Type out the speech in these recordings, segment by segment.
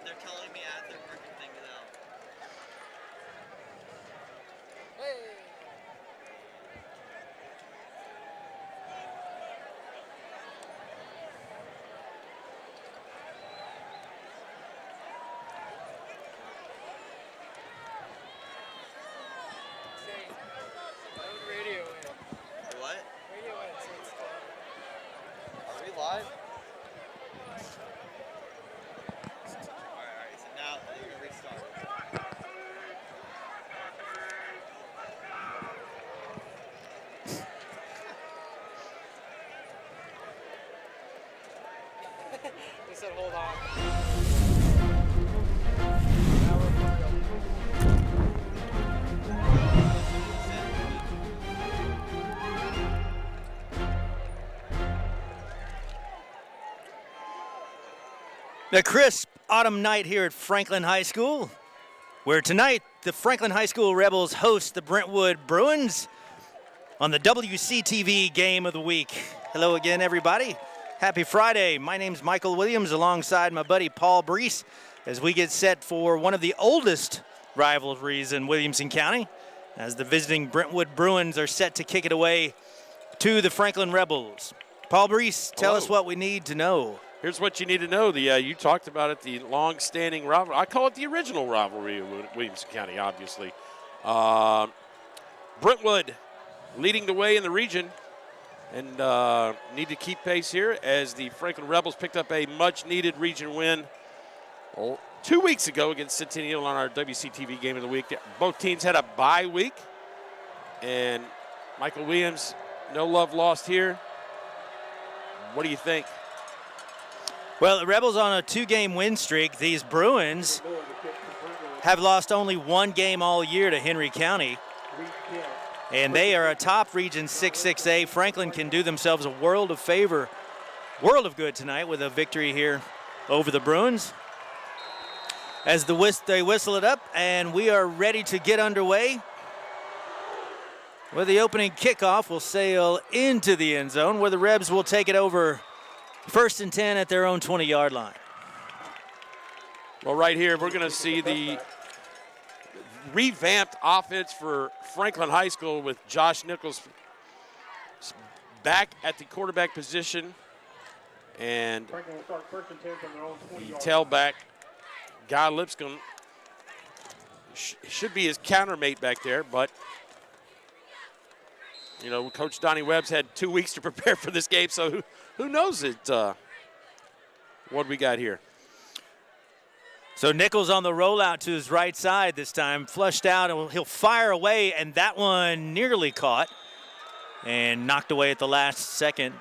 They're telling me as they're working things out. Radio What? Radio Are we live? Alright, so now you're gonna restart. They said hold on. A crisp autumn night here at Franklin High School, where tonight the Franklin High School Rebels host the Brentwood Bruins on the WCTV Game of the Week. Hello again, everybody. Happy Friday. My name's Michael Williams alongside my buddy Paul Brees as we get set for one of the oldest rivalries in Williamson County as the visiting Brentwood Bruins are set to kick it away to the Franklin Rebels. Paul Brees, tell us what we need to know. Here's what you need to know. You talked about it, the long-standing rivalry. I call it the original rivalry of Williamson County, obviously. Brentwood leading the way in the region and need to keep pace here as the Franklin Rebels picked up a much-needed region win 2 weeks ago against Centennial on our WCTV Game of the Week. Both teams had a bye week, and Michael Williams, no love lost here. What do you think? Well, the Rebels on a 2-game win streak. These Bruins have lost only 1 game all year to Henry County. And they are atop Region 6-6A. Franklin can do themselves a world of good tonight with a victory here over the Bruins. As they whistle it up, and we are ready to get underway. With the opening kickoff, will sail into the end zone, where the Rebs will take it over 1st and 10 at their own 20-yard line. Well, right here, we're going to see the revamped offense for Franklin High School with Josh Nichols back at the quarterback position. And the tailback, Guy Lipscomb, should be his countermate back there, but you know, Coach Donnie Webb's had 2 weeks to prepare for this game, so who knows what we got here. So Nichols on the rollout to his right side this time, flushed out, and he'll fire away, and that one nearly caught and knocked away at the last second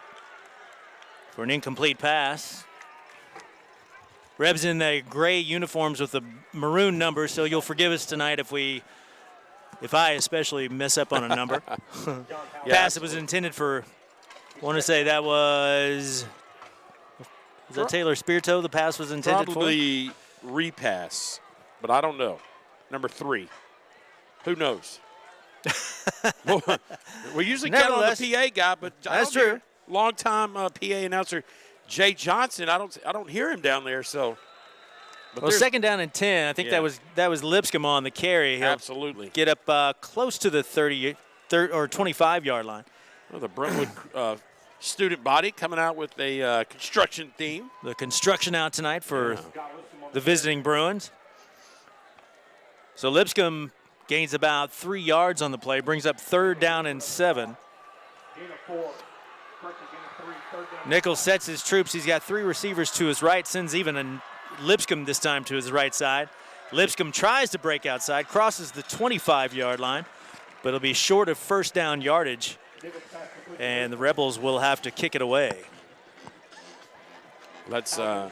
for an incomplete pass. Rebs in the gray uniforms with the maroon numbers, so you'll forgive us tonight if I especially mess up on a number. Pass that was intended for, I want to say that was that Taylor Spirito the pass was intended Probably repass, but I don't know. Number 3. Who knows? We usually count on the PA guy, but that's true. Long-time PA announcer Jay Johnson, I don't hear him down there, so. But well, 2nd down and 10. I think that was Lipscomb on the carry. He'll absolutely get up close to the 30 or 25-yard line. Well, the Brentwood student body coming out with a construction theme. The construction out tonight for the visiting Bruins. So Lipscomb gains about 3 yards on the play, brings up 3rd down and 7. Nichols sets his troops. He's got 3 receivers to his right, sends even a Lipscomb this time to his right side. Lipscomb tries to break outside, crosses the 25-yard line, but it'll be short of 1st down yardage, and the Rebels will have to kick it away. That's a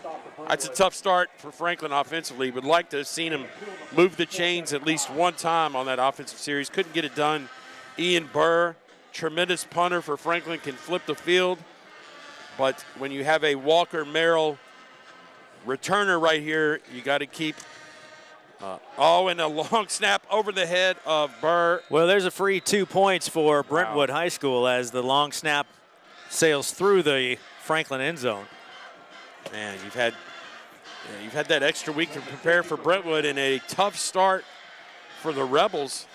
tough start for Franklin offensively. Would like to have seen him move the chains at least one time on that offensive series. Couldn't get it done. Ian Burr, tremendous punter for Franklin, can flip the field. But when you have a Walker Merrill returner right here, you got to keep. And a long snap over the head of Burr. Well, there's a free 2 points for Brentwood High School as the long snap sails through the Franklin end zone. Man, you've had Yeah, you've had that extra week to prepare for Brentwood and a tough start for the Rebels.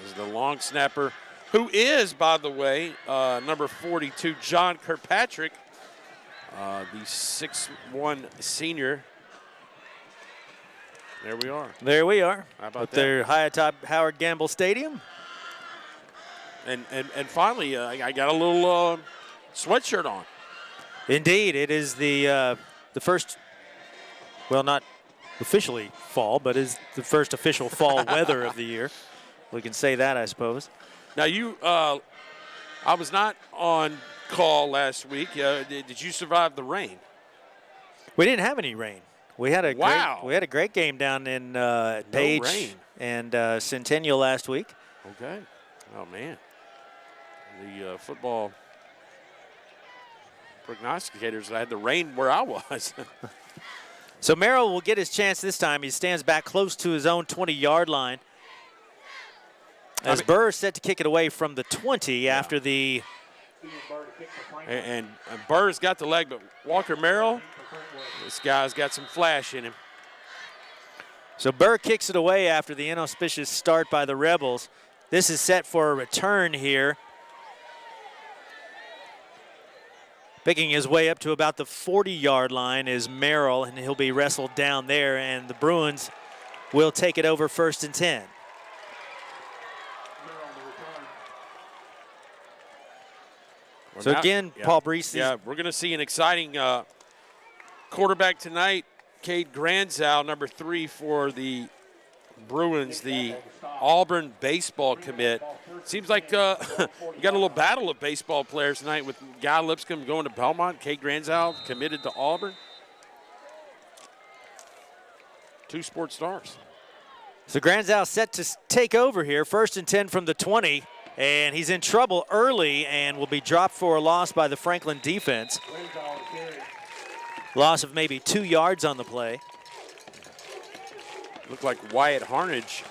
This is the long snapper, who is, by the way, number 42, John Kirkpatrick, the 6'1" senior. There we are. There we are. How about Up that? there high atop Howard Gamble Stadium. And finally, I got a little sweatshirt on. Indeed, it is the first, well, not officially fall, but is the first official fall weather of the year. We can say that, I suppose. Now I was not on call last week. Did you survive the rain? We didn't have any rain. We had a Wow. great game down in Page rain. and Centennial last week. Okay. Oh man, the football prognosticators had the rain where I was. So Merrill will get his chance this time. He stands back close to his own 20-yard line. As Burr is set to kick it away from the 20 after the. And Burr's got the leg, but Walker Merrill, this guy's got some flash in him. So Burr kicks it away after the inauspicious start by the Rebels. This is set for a return here. Picking his way up to about the 40-yard line is Merrill, and he'll be wrestled down there, and the Bruins will take it over 1st and 10. So again, Paul Brees. Yeah, we're going to see an exciting quarterback tonight. Cade Granzow, number 3 for the Bruins, the Auburn baseball commit. Seems like you got a little battle of baseball players tonight with Guy Lipscomb going to Belmont. Cade Granzow committed to Auburn. 2 sports stars. So Granzow set to take over here. 1st and 10 from the 20. And he's in trouble early and will be dropped for a loss by the Franklin defense. Loss of maybe 2 yards on the play. Looked like Wyatt Harnage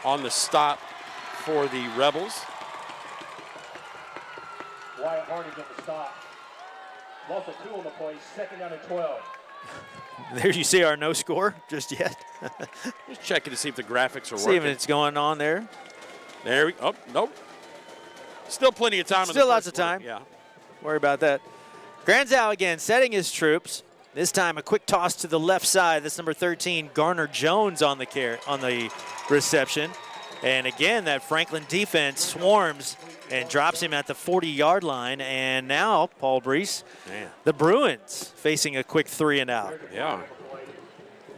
on the stop for the Rebels. Wyatt Harnage on the stop. Loss of 2 on the play, 2nd down and 12. There you see our no score just yet. Just checking to see if the graphics are working. See if it's going on there. There we go. Oh, nope. Still plenty of time. Still lots of time. Yeah. Worry about that. Granzow again setting his troops. This time a quick toss to the left side. This number 13, Garner Jones on the reception. And again, that Franklin defense swarms and drops him at the 40-yard line. And now, Paul Brees, the Bruins facing a quick 3 and out. Yeah.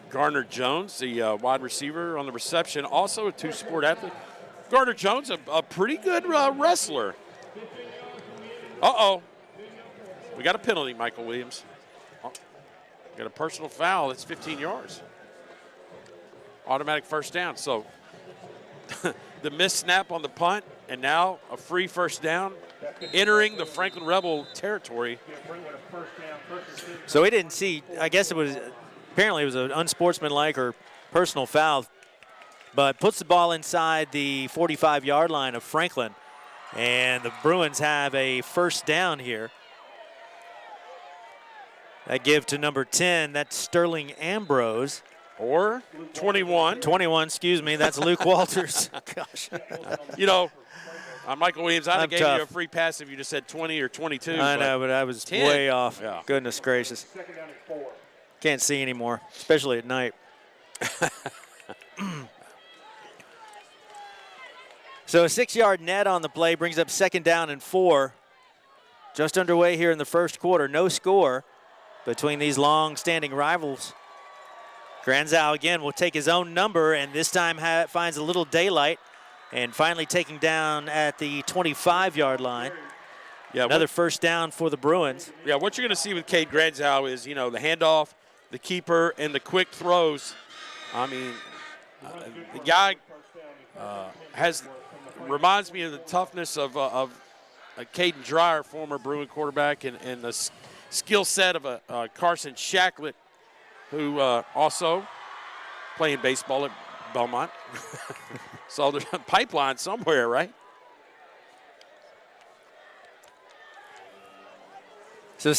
Garner Jones, the wide receiver on the reception, also a 2-sport athlete. Garner Jones, a pretty good wrestler. Uh-oh. We got a penalty, Michael Williams. Got a personal foul. That's 15 yards. Automatic first down. So the missed snap on the punt, and now a free first down, entering the Franklin Rebel territory. So we didn't see, I guess it was, apparently it was an unsportsmanlike or personal foul, but puts the ball inside the 45-yard line of Franklin. And the Bruins have a first down here. That give to number 10, that's Sterling Ambrose. Or 21. 21, excuse me, that's Luke Walters. Gosh. You know, Michael Williams, I'd have gave tough. you a free pass if you just said 20 or 22. I know, but I was 10. way off. Yeah. Goodness gracious. Can't see anymore, especially at night. So a 6-yard net on the play brings up 2nd down and 4. Just underway here in the first quarter. No score between these long-standing rivals. Granzow again will take his own number, and this time finds a little daylight, and finally taking down at the 25-yard line. Yeah, Another first down for the Bruins. Yeah, what you're going to see with Cade Granzow is, you know, the handoff, the keeper, and the quick throws. I mean, the guy reminds me of the toughness of Caden Dreyer, former Bruin quarterback, and the skill set of Carson Shacklett, who also playing baseball at Belmont. So there's a pipeline somewhere, right? So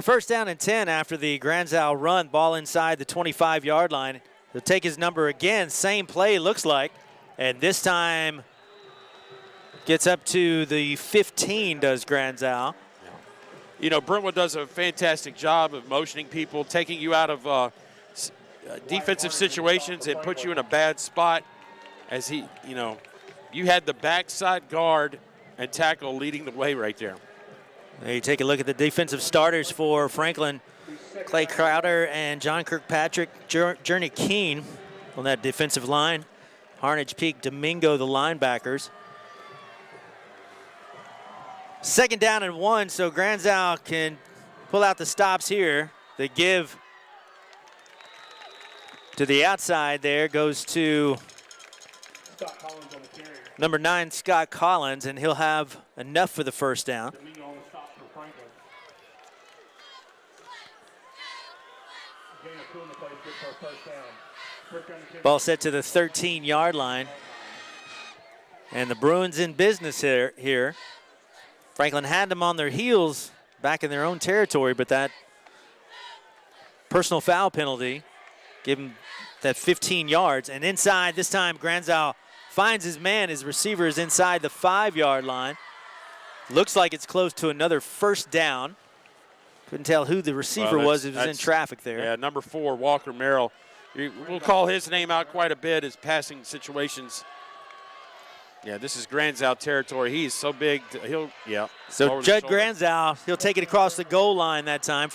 first down and 10 after the Granzow run, ball inside the 25-yard line. He'll take his number again, same play looks like, and this time gets up to the 15 does Granzow. You know, Brentwood does a fantastic job of motioning people, taking you out of defensive situations and put you in a bad spot as you had the backside guard and tackle leading the way right there. You take a look at the defensive starters for Franklin. Clay Crowder and John Kirkpatrick, Journey Keene on that defensive line. Harnage Peak, Domingo, the linebackers. Second down and 1, so Granzow can pull out the stops here. They give to the outside there, goes to number 9, Scott Collins, and he'll have enough for the first down. Ball set to the 13-yard line. And the Bruins in business here. Franklin had them on their heels back in their own territory, but that personal foul penalty gave him that 15 yards. And inside, this time Granzow finds his man. His receiver is inside the 5-yard line. Looks like it's close to another first down. Couldn't tell who the receiver was. It was in traffic there. Yeah, number 4, Walker Merrill. We'll call his name out quite a bit as passing situations. Yeah, this is Granzow territory. He's so big. So Judd Granzow, he'll take it across the goal line that time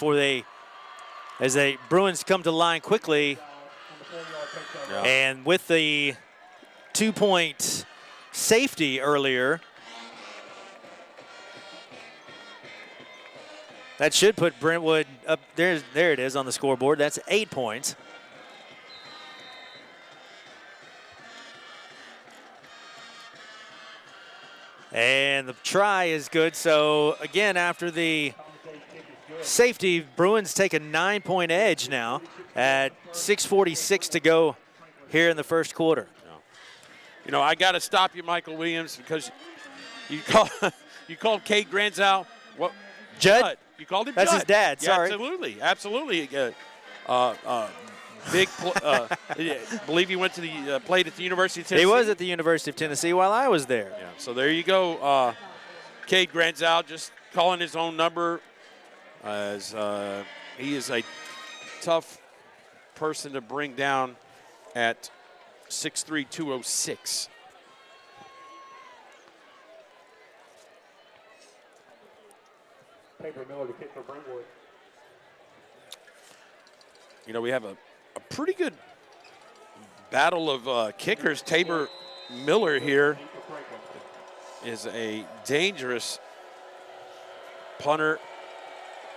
as the Bruins come to the line quickly. Yeah. And with the 2-point safety earlier, that should put Brentwood up. There it is on the scoreboard. That's 8 points. And the try is good. So, again, after the safety, Bruins take a 9-point edge now at 6:46 to go here in the first quarter. You know, I got to stop you, Michael Williams, because you called Cade Granzow what? Judd? You called him That's Judd. his dad, sorry. Yeah, absolutely. Believe he went to the played at the University of Tennessee. He was at the University of Tennessee while I was there. Yeah, so there you go. Cade Granzow just calling his own number as he is a tough person to bring down at 6'3", 206. Tabor Miller to kick for Brentwood. You know, we have a pretty good battle of kickers. Tabor Miller here is a dangerous punter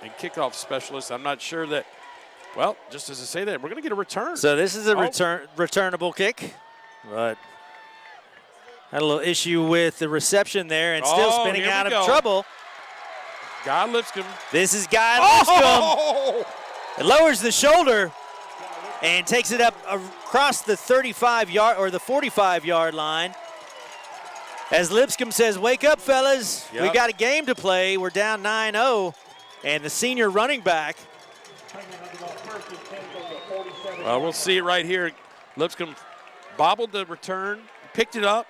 and kickoff specialist. I'm not sure that, well, just as I say that, we're going to get a return. So this is a returnable kick, but had a little issue with the reception there and still spinning out of trouble. Guy Lipscomb. This is Guy Lipscomb. It lowers the shoulder and takes it up across the 35-yard or the 45-yard line. As Lipscomb says, wake up, fellas. Yep. We got a game to play. We're down 9-0. And the senior running back. Well, we'll see it right here. Lipscomb bobbled the return, picked it up,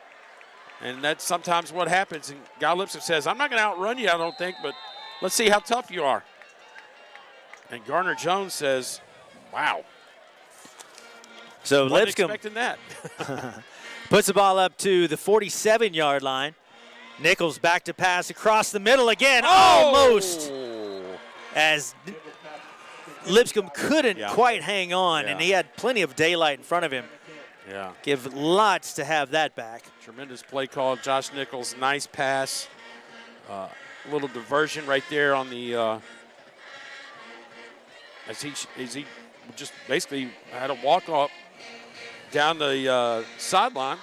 and that's sometimes what happens. And Guy Lipscomb says, I'm not going to outrun you, I don't think, but let's see how tough you are. And Garner Jones says, wow. So Wasn't Lipscomb expecting that. puts the ball up to the 47-yard line. Nichols back to pass across the middle again, almost. As Lipscomb couldn't quite hang on, and he had plenty of daylight in front of him. Yeah. Give lots to have that back. Tremendous play call. Josh Nichols, nice pass. A little diversion right there on the as he just basically had a walk up down the sideline.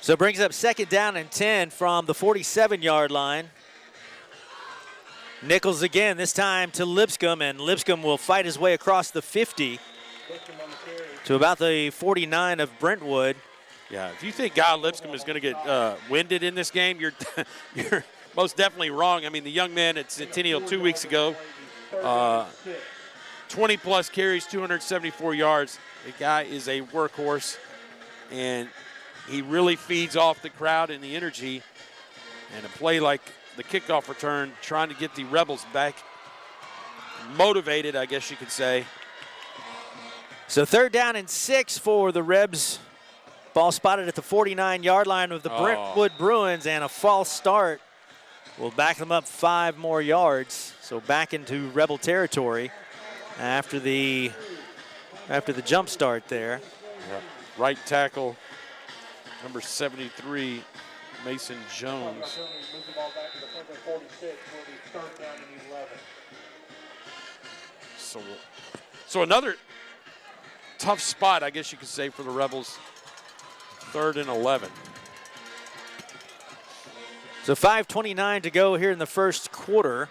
So it brings up second down and 10 from the 47-yard line. Nichols again, this time to Lipscomb, and Lipscomb will fight his way across the 50 to about the 49 of Brentwood. Yeah, if you think Guy Lipscomb is going to get winded in this game, you're you're most definitely wrong. I mean, the young man at Centennial 2 weeks ago, 20-plus carries, 274 yards. The guy is a workhorse, and he really feeds off the crowd and the energy. And a play like the kickoff return, trying to get the Rebels back motivated, I guess you could say. So 3rd down and 6 for the Rebs. Ball spotted at the 49-yard line of the Brentwood Bruins, and a false start will back them up 5 more yards. So back into Rebel territory after the jump start there. Yep. Right tackle, number 73, Mason Jones. So another tough spot, I guess you could say, for the Rebels. 3rd and 11. So 5:29 to go here in the first quarter.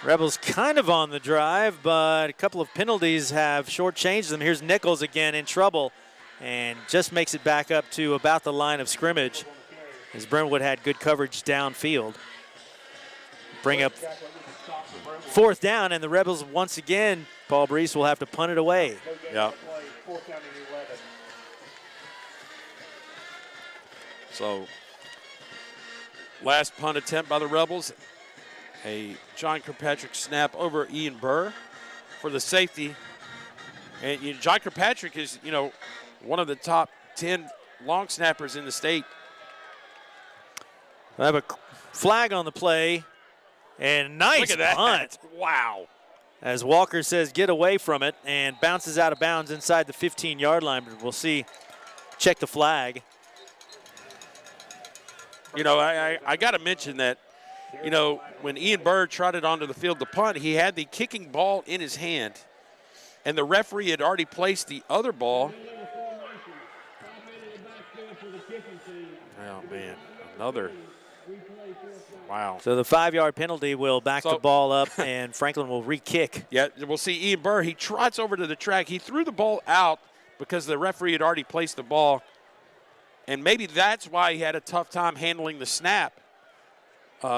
Rebels kind of on the drive, but a couple of penalties have shortchanged them. Here's Nichols again in trouble and just makes it back up to about the line of scrimmage as Brentwood had good coverage downfield. Bring up 4th down, and the Rebels once again, Paul Brees will have to punt it away. Yeah. So, last punt attempt by the Rebels. A John Kirkpatrick snap over Ian Burr for the safety. And John Kirkpatrick is, one of the top 10 long snappers in the state. I have a flag on the play, and nice Look at that. punt. Wow. As Walker says, get away from it, and bounces out of bounds inside the 15-yard line. But we'll see. Check the flag. I got to mention that, when Ian Burr trotted onto the field to punt, he had the kicking ball in his hand, and the referee had already placed the other ball. Oh, man, another. Wow. So the 5-yard penalty will back the ball up, and Franklin will re-kick. Yeah, we'll see Ian Burr. He trots over to the track. He threw the ball out because the referee had already placed the ball, and maybe that's why he had a tough time handling the snap.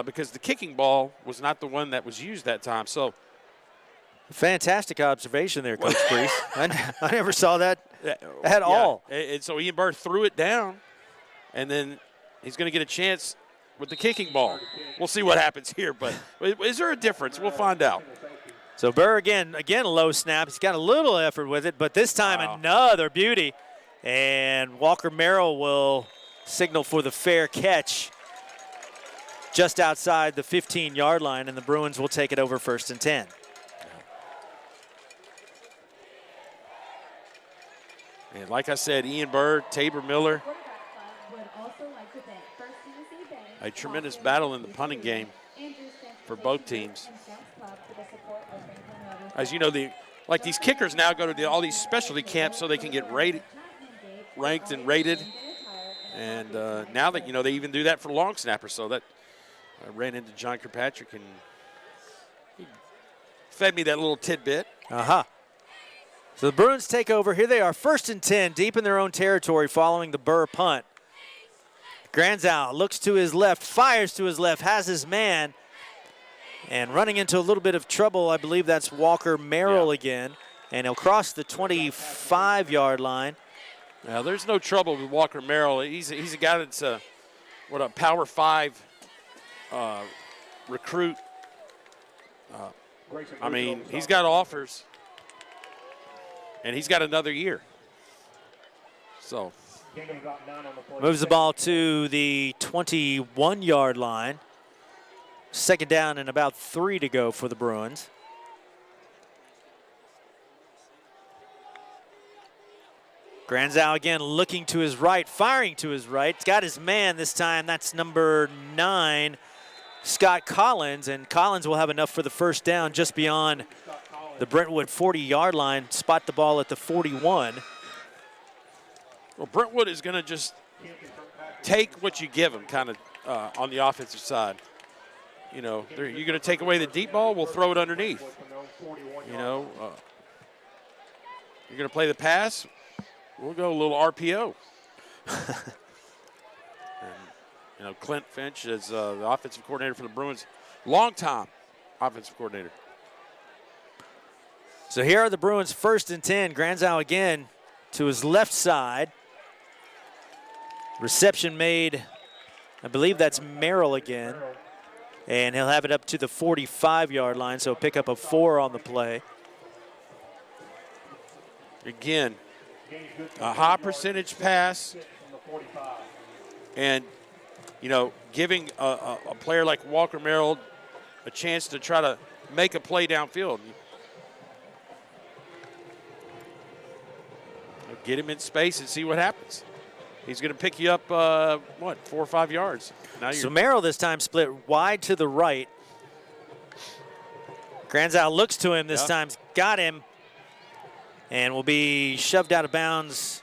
Because the kicking ball was not the one that was used that time. So, fantastic observation there, Coach Priest. I never saw that at all. And so Ian Burr threw it down, and then he's going to get a chance with the kicking ball. We'll see what happens here, but is there a difference? We'll find out. So Burr again a low snap. He's got a little effort with it, but this time another beauty. And Walker Merrill will signal for the fair catch just outside the 15-yard line, and the Bruins will take it over 1st and 10. And like I said, Ian Burr, Tabor Miller, a tremendous battle in the punting game for both teams. As you know, these kickers now go to all these specialty camps so they can get ranked and rated. And now that, they even do that for long snappers, so that I ran into John Kirkpatrick, and he fed me that little tidbit. So the Bruins take over. Here they are, 1st and 10, deep in their own territory following the Burr punt. Granzow looks to his left, fires to his left, has his man, and running into a little bit of trouble. I believe that's Walker Merrill again, and he'll cross the 25-yard line. Now, there's no trouble with Walker Merrill. He's a guy that's a Power 5 recruit. I mean, he's got offers, and he's got another year. So moves the ball to the 21-yard line. 2nd down and about 3 to go for the Bruins. Granzow again looking to his right, firing to his right. He's got his man this time. That's number 9, Scott Collins, and Collins will have enough for the 1st down just beyond the Brentwood 40-yard line. Spot the ball at the 41. Well, Brentwood is going to just take what you give them kind of on the offensive side. You're going to take away the deep ball, we'll throw it underneath. You're going to play the pass, we'll go a little RPO. And, Clint Finch is the offensive coordinator for the Bruins, long-time offensive coordinator. So here are the Bruins 1st and 10. Granzow again to his left side. Reception made, I believe that's Merrill again. And he'll have it up to the 45-yard line, so pick up a 4 on the play. Again, a high percentage pass. And, giving a player like Walker Merrill a chance to try to make a play downfield. Get him in space and see what happens. He's going to pick you up, 4 or 5 yards. Now So Merrill this time split wide to the right. Granzow looks to him this time, got him, and will be shoved out of bounds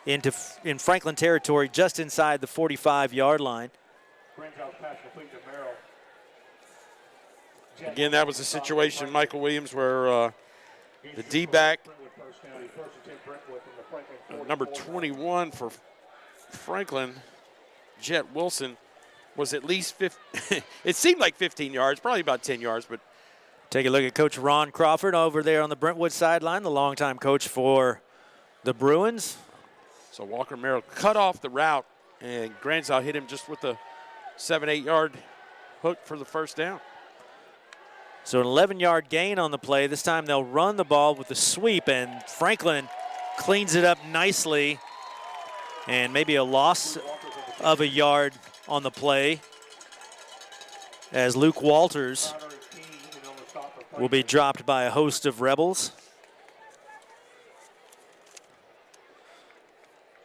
in Franklin territory just inside the 45-yard line. Again, that was a situation, Michael Williams, where the D-back, number 21 for Franklin, Jet Wilson, was at least 15. It seemed like 15 yards, probably about 10 yards, but take a look at Coach Ron Crawford over there on the Brentwood sideline, the longtime coach for the Bruins. So Walker Merrill cut off the route, and Granzow hit him just with a 7-8 yard hook for the first down. So an 11-yard gain on the play. This time they'll run the ball with the sweep, and Franklin cleans it up nicely. And maybe a loss of a yard on the play, as Luke Walters will be dropped by a host of Rebels.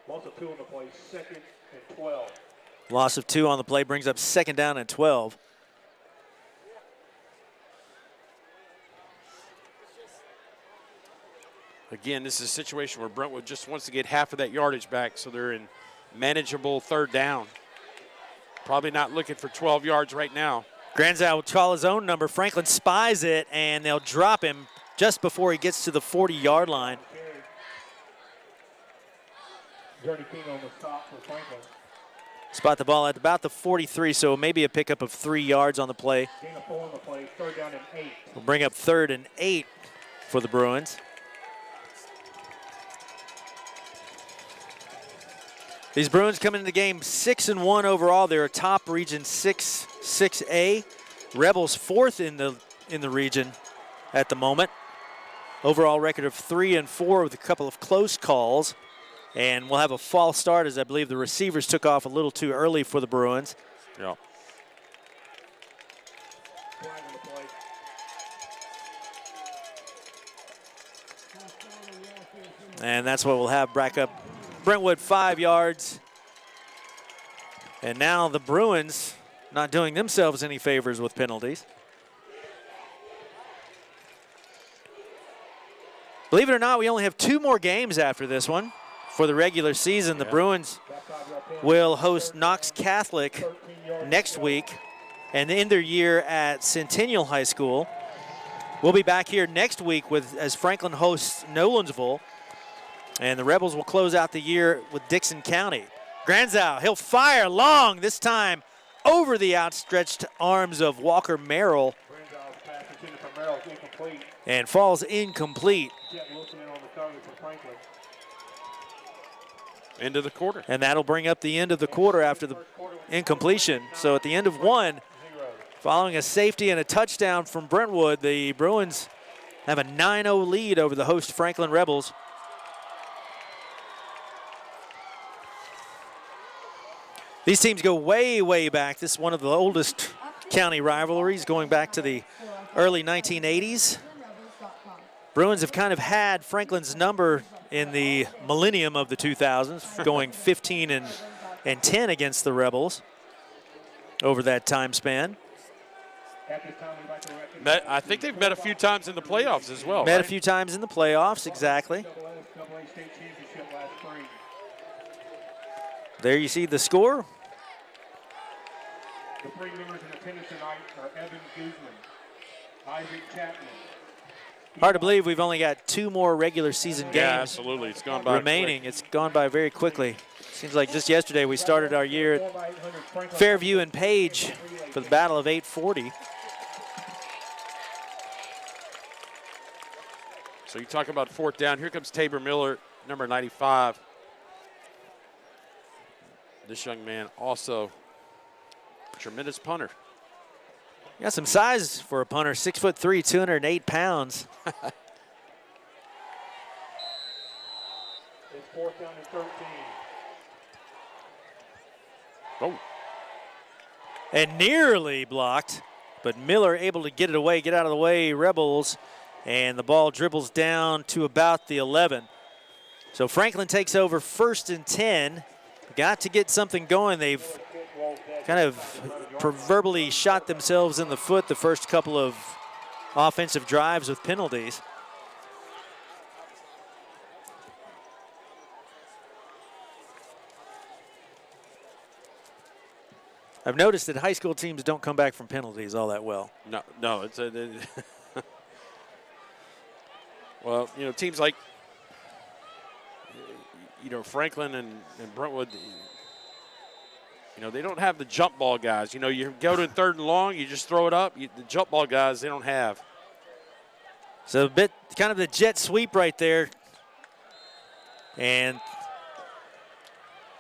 Loss of 2 on the play, 2nd and 12. Loss of 2 on the play brings up 2nd down and 12. Again, this is a situation where Brentwood just wants to get half of that yardage back, so they're in manageable 3rd down. Probably not looking for 12 yards right now. Granzow will call his own number. Franklin spies it, and they'll drop him just before he gets to the 40-yard line. Journey King on the stop for Franklin. Spot the ball at about the 43, so maybe a pickup of 3 yards on the play. Gain of 4 on the play, 3rd down and 8. We'll bring up 3rd and 8 for the Bruins. These Bruins come into the game 6-1 overall. They're a top Region 6A. Rebels 4th in the region at the moment. Overall record of 3-4 with a couple of close calls. And we'll have a false start, as I believe the receivers took off a little too early for the Bruins. Yeah. And that's what we'll have back up. Brentwood 5 yards. And now the Bruins not doing themselves any favors with penalties. Believe it or not, we only have 2 more games after this one for the regular season. The Bruins will host Knox Catholic next week and end their year at Centennial High School. We'll be back here next week as Franklin hosts Nolensville. And the Rebels will close out the year with Dixon County. Granzow, he'll fire long, this time over the outstretched arms of Walker Merrill. And falls incomplete. End of the quarter. And that'll bring up the end of the quarter after the incompletion. So at the end of 1, following a safety and a touchdown from Brentwood, the Bruins have a 9-0 lead over the host Franklin Rebels. These teams go way, way back. This is one of the oldest county rivalries, going back to the early 1980s. Bruins have kind of had Franklin's number in the millennium of the 2000s, going 15 and 10 against the Rebels over that time span. I think they've met a few times in the playoffs as well. Met a few times in the playoffs, exactly. There you see the score. The 3 members in attendance tonight are Evan Guzman, Isaac Chapman, Hard to believe we've only got 2 more regular season games Yeah, absolutely. It's gone by remaining. quick. It's gone by very quickly. Seems like just yesterday we started our year at Fairview and Page for the Battle of 840. So you talk about 4th down. Here comes Tabor Miller, number 95. This young man also a tremendous punter. Got some size for a punter, 6'3", 208 pounds. It's 4th down and 13. Oh, And nearly blocked, but Miller able to get it away, get out of the way, Rebels, and the ball dribbles down to about the 11. So Franklin takes over 1st and 10. Got to get something going. They've kind of proverbially shot themselves in the foot the first couple of offensive drives with penalties. I've noticed that high school teams don't come back from penalties all that well. no, it's a well, you know, teams like Franklin and Brentwood, you know, they don't have the jump ball guys. You know, you go to 3rd and long, you just throw it up. The jump ball guys, they don't have. So a bit, kind of the jet sweep right there. And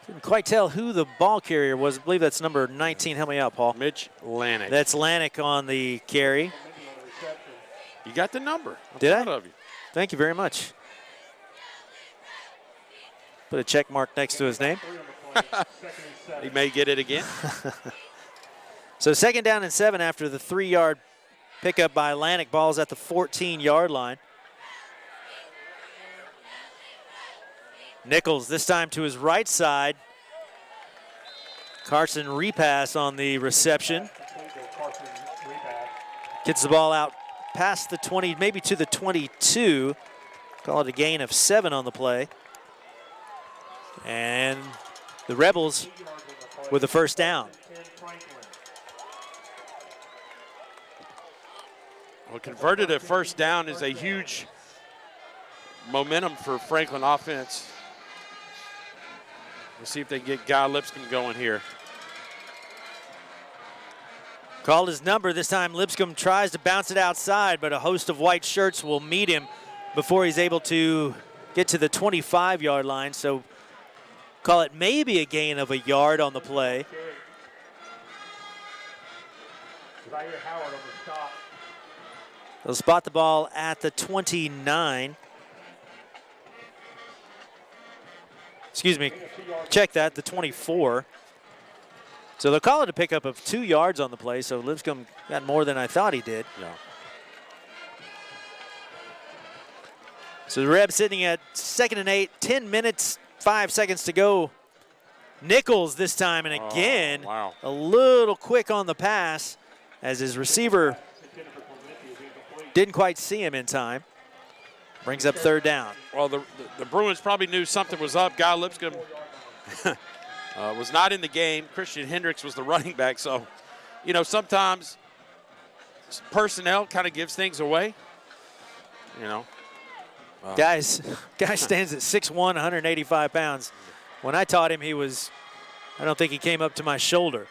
couldn't quite tell who the ball carrier was. I believe that's number 19. Help me out, Paul. Mitch Lanik. That's Lanik on the carry. You got the number. I'm Did I? proud of you. Thank you very much. Put a check mark next to his name. He may get it again. So 2nd down and 7 after the 3-yard pickup by Lanik. Ball's at the 14-yard line. Nichols this time to his right side. Carson repass on the reception. Gets the ball out past the 20, maybe to the 22. Call it a gain of 7 on the play. And the Rebels with the 1st down. Well, converted at 1st down is a huge momentum for Franklin offense. We'll see if they get Guy Lipscomb going here. Called his number. This time Lipscomb tries to bounce it outside, but a host of white shirts will meet him before he's able to get to the 25-yard line. So call it maybe a gain of a yard on the play. They'll spot the ball at the 29. Excuse me, check that, the 24. So they'll call it a pickup of 2 yards on the play, so Lipscomb got more than I thought he did. Yeah. So the Rebs sitting at 2nd and 8, 10 minutes, 5 seconds to go. Nichols this time, and again, wow. A little quick on the pass as his receiver didn't quite see him in time. Brings up 3rd down. Well, the Bruins probably knew something was up. Guy Lipscomb was not in the game. Christian Hendricks was the running back. So, you know, sometimes personnel kind of gives things away. You know. Guy stands at 6'1", 185 pounds. When I taught him, I don't think he came up to my shoulder.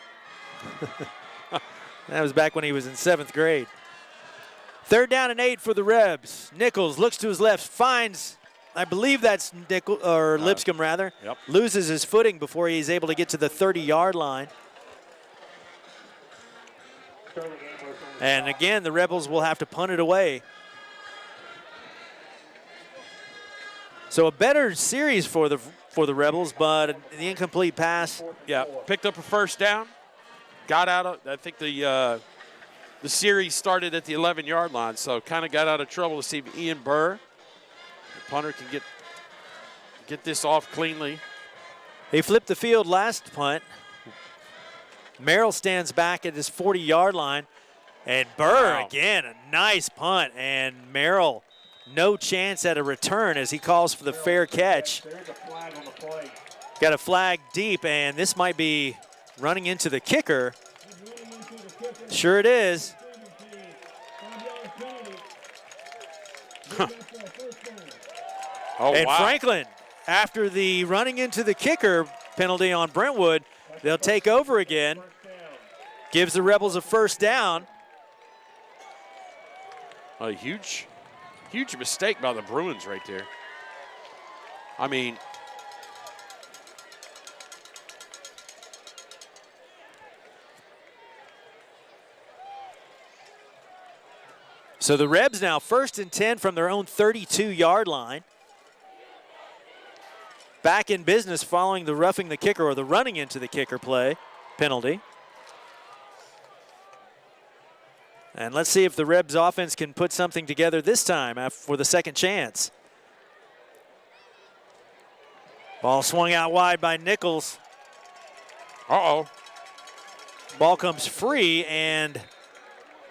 That was back when he was in 7th grade. 3rd down and 8 for the Rebs. Nichols looks to his left, finds, I believe that's Lipscomb rather. Yep. Loses his footing before he's able to get to the 30-yard line. And again, the Rebels will have to punt it away. So a better series for the Rebels, but the incomplete pass. Yeah, picked up a 1st down. Got out of, I think the series started at the 11-yard line, so kind of got out of trouble to see if Ian Burr, the punter, can get this off cleanly. He flipped the field last punt. Merrill stands back at his 40-yard line, and Burr again, a nice punt, and Merrill no chance at a return as he calls for the fair catch. Got a flag deep, and this might be running into the kicker. Sure it is. Oh, And wow. Franklin, after the running into the kicker penalty on Brentwood, they'll take over again. Gives the Rebels a first down. A huge mistake by the Bruins right there. I mean, so the Rebs now 1st and 10 from their own 32-yard line. Back in business following the roughing the kicker or the running into the kicker penalty. And let's see if the Rebs offense can put something together this time for the second chance. Ball swung out wide by Nichols. uh-oh. Ball comes free, and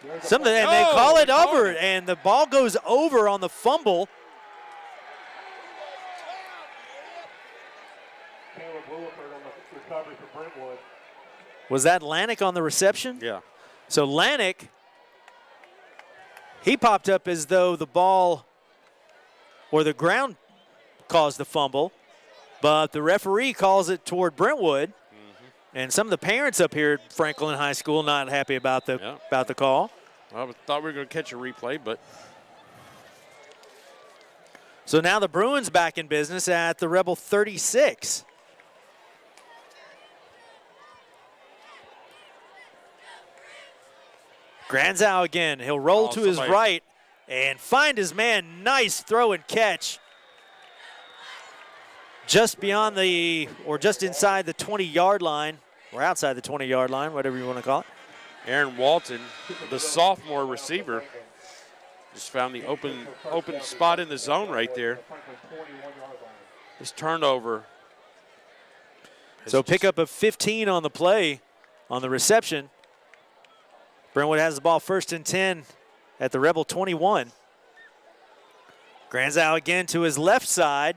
they Oh, call it they called over, it. and the ball goes over on the fumble. Caleb Williford on the recovery for Brentwood. Was that Lanik on the reception? Yeah. So Lanik, he popped up as though the ball or the ground caused the fumble, but the referee calls it toward Brentwood. And some of the parents up here at Franklin High School not happy about the call. I thought we were going to catch a replay, but So now the Bruins back in business at the Rebel 36. Granzow again. He'll roll to his right and find his man. Nice throw and catch. Just beyond or just inside the 20-yard line, or outside the 20-yard line, whatever you want to call it. Aaron Walton, the sophomore receiver, just found the open spot in the zone right there. His turnover. So pickup of 15 on the play, on the reception. Brentwood has the ball 1st and 10 at the Rebel 21. Granzow again to his left side.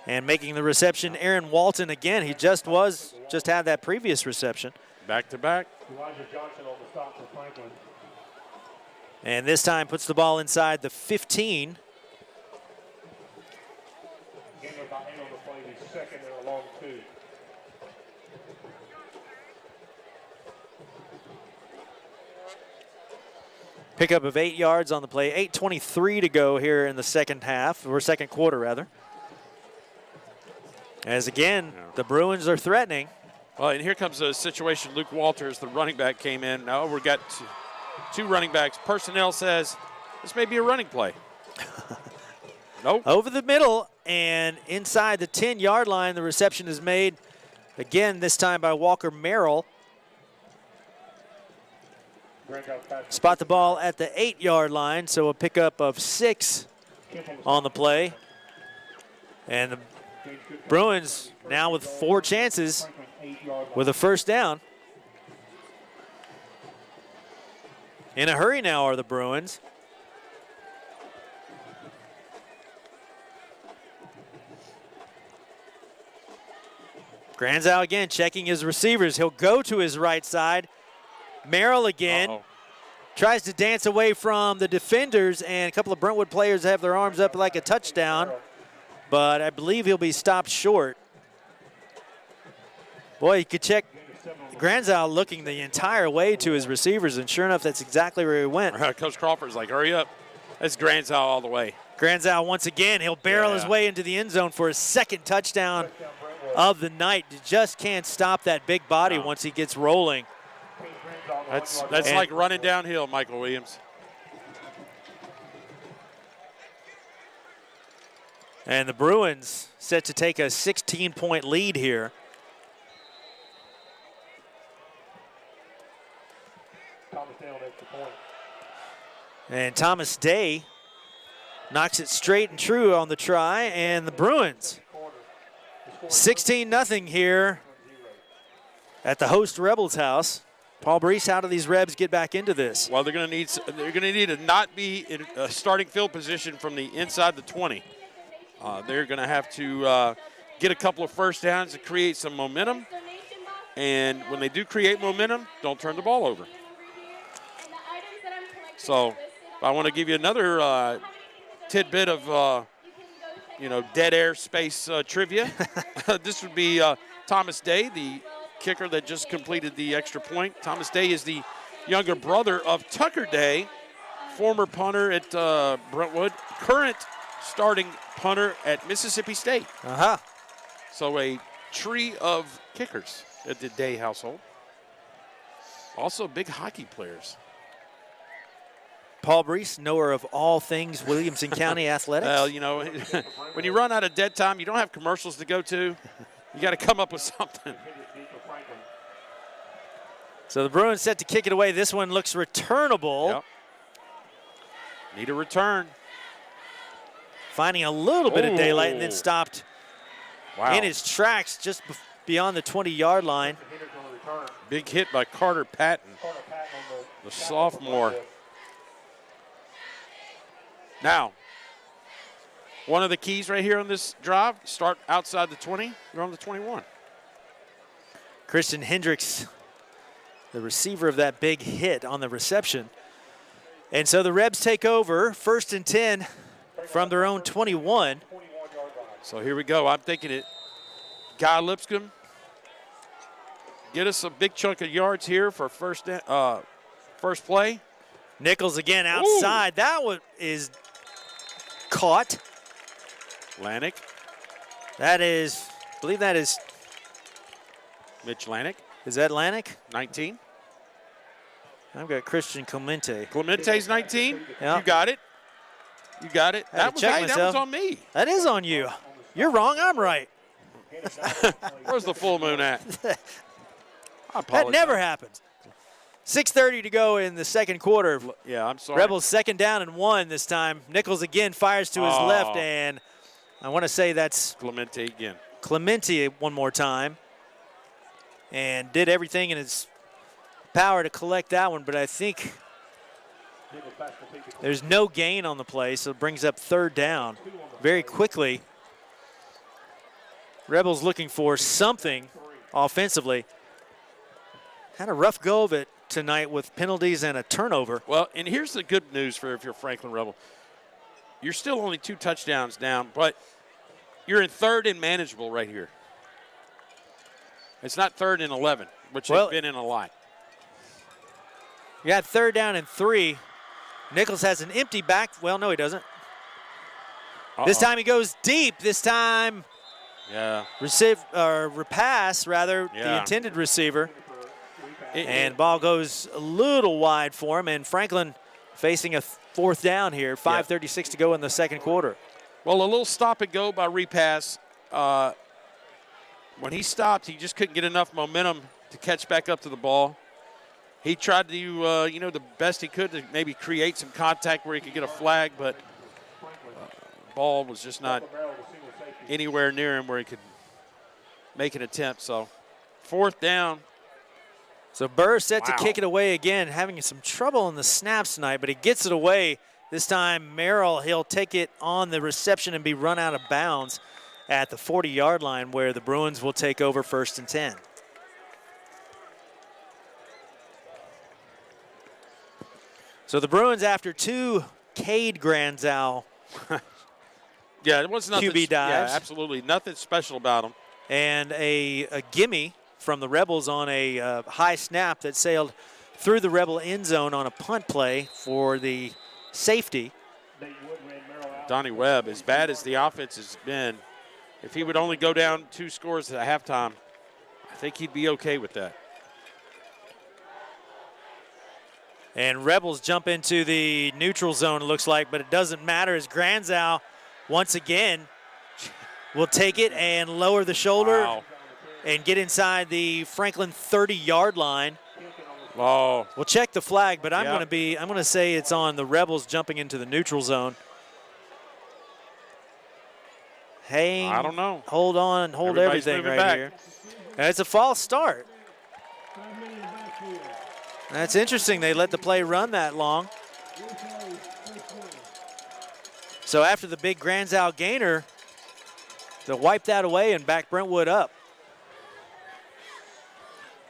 And making the reception, Aaron Walton again. He just had that previous reception. Back to back. Elijah Johnson on the stop for Franklin. And this time puts the ball inside the 15. Gainer by 8 on the play, the second and a long 2. Pickup of 8 yards on the play. 8:23 to go here in the second half, or second quarter rather. As again, the Bruins are threatening. Well, and here comes a situation. Luke Walters, the running back, came in. Now we've got two running backs. Personnel says this may be a running play. Nope. Over the middle and inside the 10-yard line, the reception is made. Again, this time by Walker Merrill. Spot the ball at the 8-yard line, so a pickup of 6 on the play. And the Bruins now with 4 chances with a first down. In a hurry now are the Bruins. Granzow again checking his receivers. He'll go to his right side. Merrill again tries to dance away from the defenders, and a couple of Brentwood players have their arms up like a touchdown, but I believe he'll be stopped short. Boy, you could check Granzow looking the entire way to his receivers, and sure enough, that's exactly where he went. Coach Crawford's like, hurry up. That's Granzow all the way. Granzow once again, he'll barrel his way into the end zone for his second touchdown of the night. You just can't stop that big body once he gets rolling. That's like running downhill, Michael Williams. And the Bruins set to take a 16-point lead here. And Thomas Day knocks it straight and true on the try, and the Bruins 16-0 here at the host Rebels house. Paul Brees, how do these Rebs get back into this? Well, they're going to need to not be in a starting field position from the inside the 20. They're going to have to get a couple of first downs to create some momentum. And when they do create momentum, don't turn the ball over. So I want to give you another tidbit of, dead air space trivia. This would be Thomas Day, the kicker that just completed the extra point. Thomas Day is the younger brother of Tucker Day, former punter at Brentwood, current starting punter at Mississippi State. Uh-huh. So a tree of kickers at the Day household. Also big hockey players. Paul Brees, knower of all things Williamson County athletics. Well, when you run out of dead time, you don't have commercials to go to. You got to come up with something. So the Bruins set to kick it away. This one looks returnable. Yep. Need a return. Finding a little bit of daylight and then stopped in his tracks just beyond the 20-yard line. Big hit by Carter Patton, the sophomore. Now, one of the keys right here on this drive, start outside the 20, you're on the 21. Christian Hendricks, the receiver of that big hit on the reception. And so the Rebs take over, 1st and 10 from their own 21. So here we go. I'm thinking it. Guy Lipscomb, get us a big chunk of yards here for first play. Nichols again outside. Ooh. That one is caught. Lanik. That is, I believe that is Mitch Lanik. Is that Lanik? 19. I've got Christian Clemente. Clemente's 19? Yep. You got it. You got it. That was on me. That is on you. You're wrong, I'm right. Where's the full moon at? I apologize. That never happens. 6:30 to go in the second quarter. Yeah, I'm sorry. Rebels 2nd down and 1 this time. Nichols again fires to his left, and I want to say that's Clemente again. Clemente one more time. And did everything in his power to collect that one, but I think there's no gain on the play, so it brings up 3rd down very quickly. Rebels looking for something offensively. Had a rough go of it tonight with penalties and a turnover. Well, and here's the good news for if you're Franklin Rebel. You're still only 2 touchdowns down, but you're in 3rd and manageable right here. It's not 3rd and 11, which they've been in a lot. You got 3rd down and 3. Nichols has an empty back. Well, no, he doesn't. This time he goes deep. This time, repass, rather, the intended receiver. And ball goes a little wide for him, and Franklin facing a 4th down here, 5:36 to go in the second quarter. Well, a little stop and go by repass. When he stopped, he just couldn't get enough momentum to catch back up to the ball. He tried to do, the best he could to maybe create some contact where he could get a flag, but ball was just not anywhere near him where he could make an attempt. So 4th down. So Burr set to kick it away again, having some trouble in the snaps tonight, but he gets it away. This time Merrill, he'll take it on the reception and be run out of bounds at the 40-yard line, where the Bruins will take over 1st and 10. So the Bruins, after 2 Cade Granzow it was nothing. QB dives. Yeah, absolutely. Nothing special about them. And a gimme from the Rebels on a high snap that sailed through the Rebel end zone on a punt play for the safety. Donnie Webb, as bad as the offense has been, if he would only go down 2 scores at halftime, I think he'd be okay with that. And Rebels jump into the neutral zone, it looks like, but it doesn't matter as Granzow once again will take it and lower the shoulder and get inside the Franklin 30-yard line. Oh. We'll check the flag, but I'm going to say it's on the Rebels jumping into the neutral zone. I don't know. Hold on, hold everything right here. And it's a false start. That's interesting. They let the play run that long. So after the big Granzow gainer, they'll wipe that away and back Brentwood up.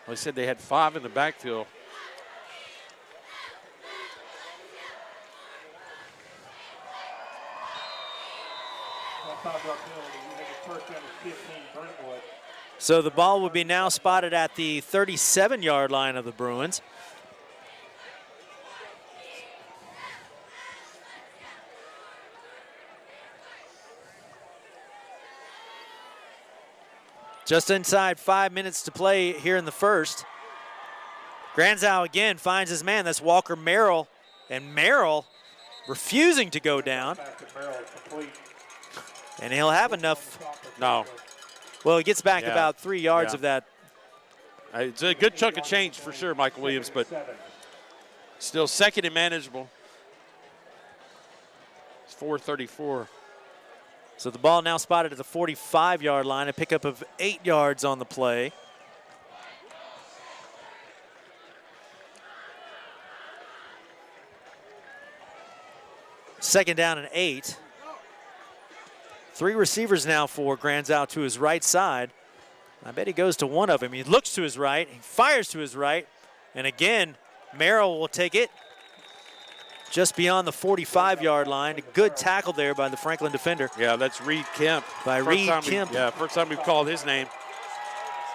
Well, they said they had 5 in the backfield. timeout penalty. We think it's first down and 15, Brentwood. So the ball will be now spotted at the 37-yard line of the Bruins. Just inside 5 minutes to play here in the first. Granzow again finds his man. That's Walker Merrill. And Merrill refusing to go down. And he'll have enough. No. Well, he gets back Yeah. about 3 yards Yeah. of that. It's a good chunk of change for sure, Michael Williams, but still second and manageable. It's 4:34. So the ball now spotted at the 45-yard line, a pickup of 8 yards on the play. Second down and 8. 3 receivers now for Granzow to his right side. I bet he goes to one of them. He looks to his right, he fires to his right, and again, Merrill will take it just beyond the 45-yard line. A good tackle there by the Franklin defender. Yeah, that's Reed Kemp. Kemp. Yeah, first time we've called his name.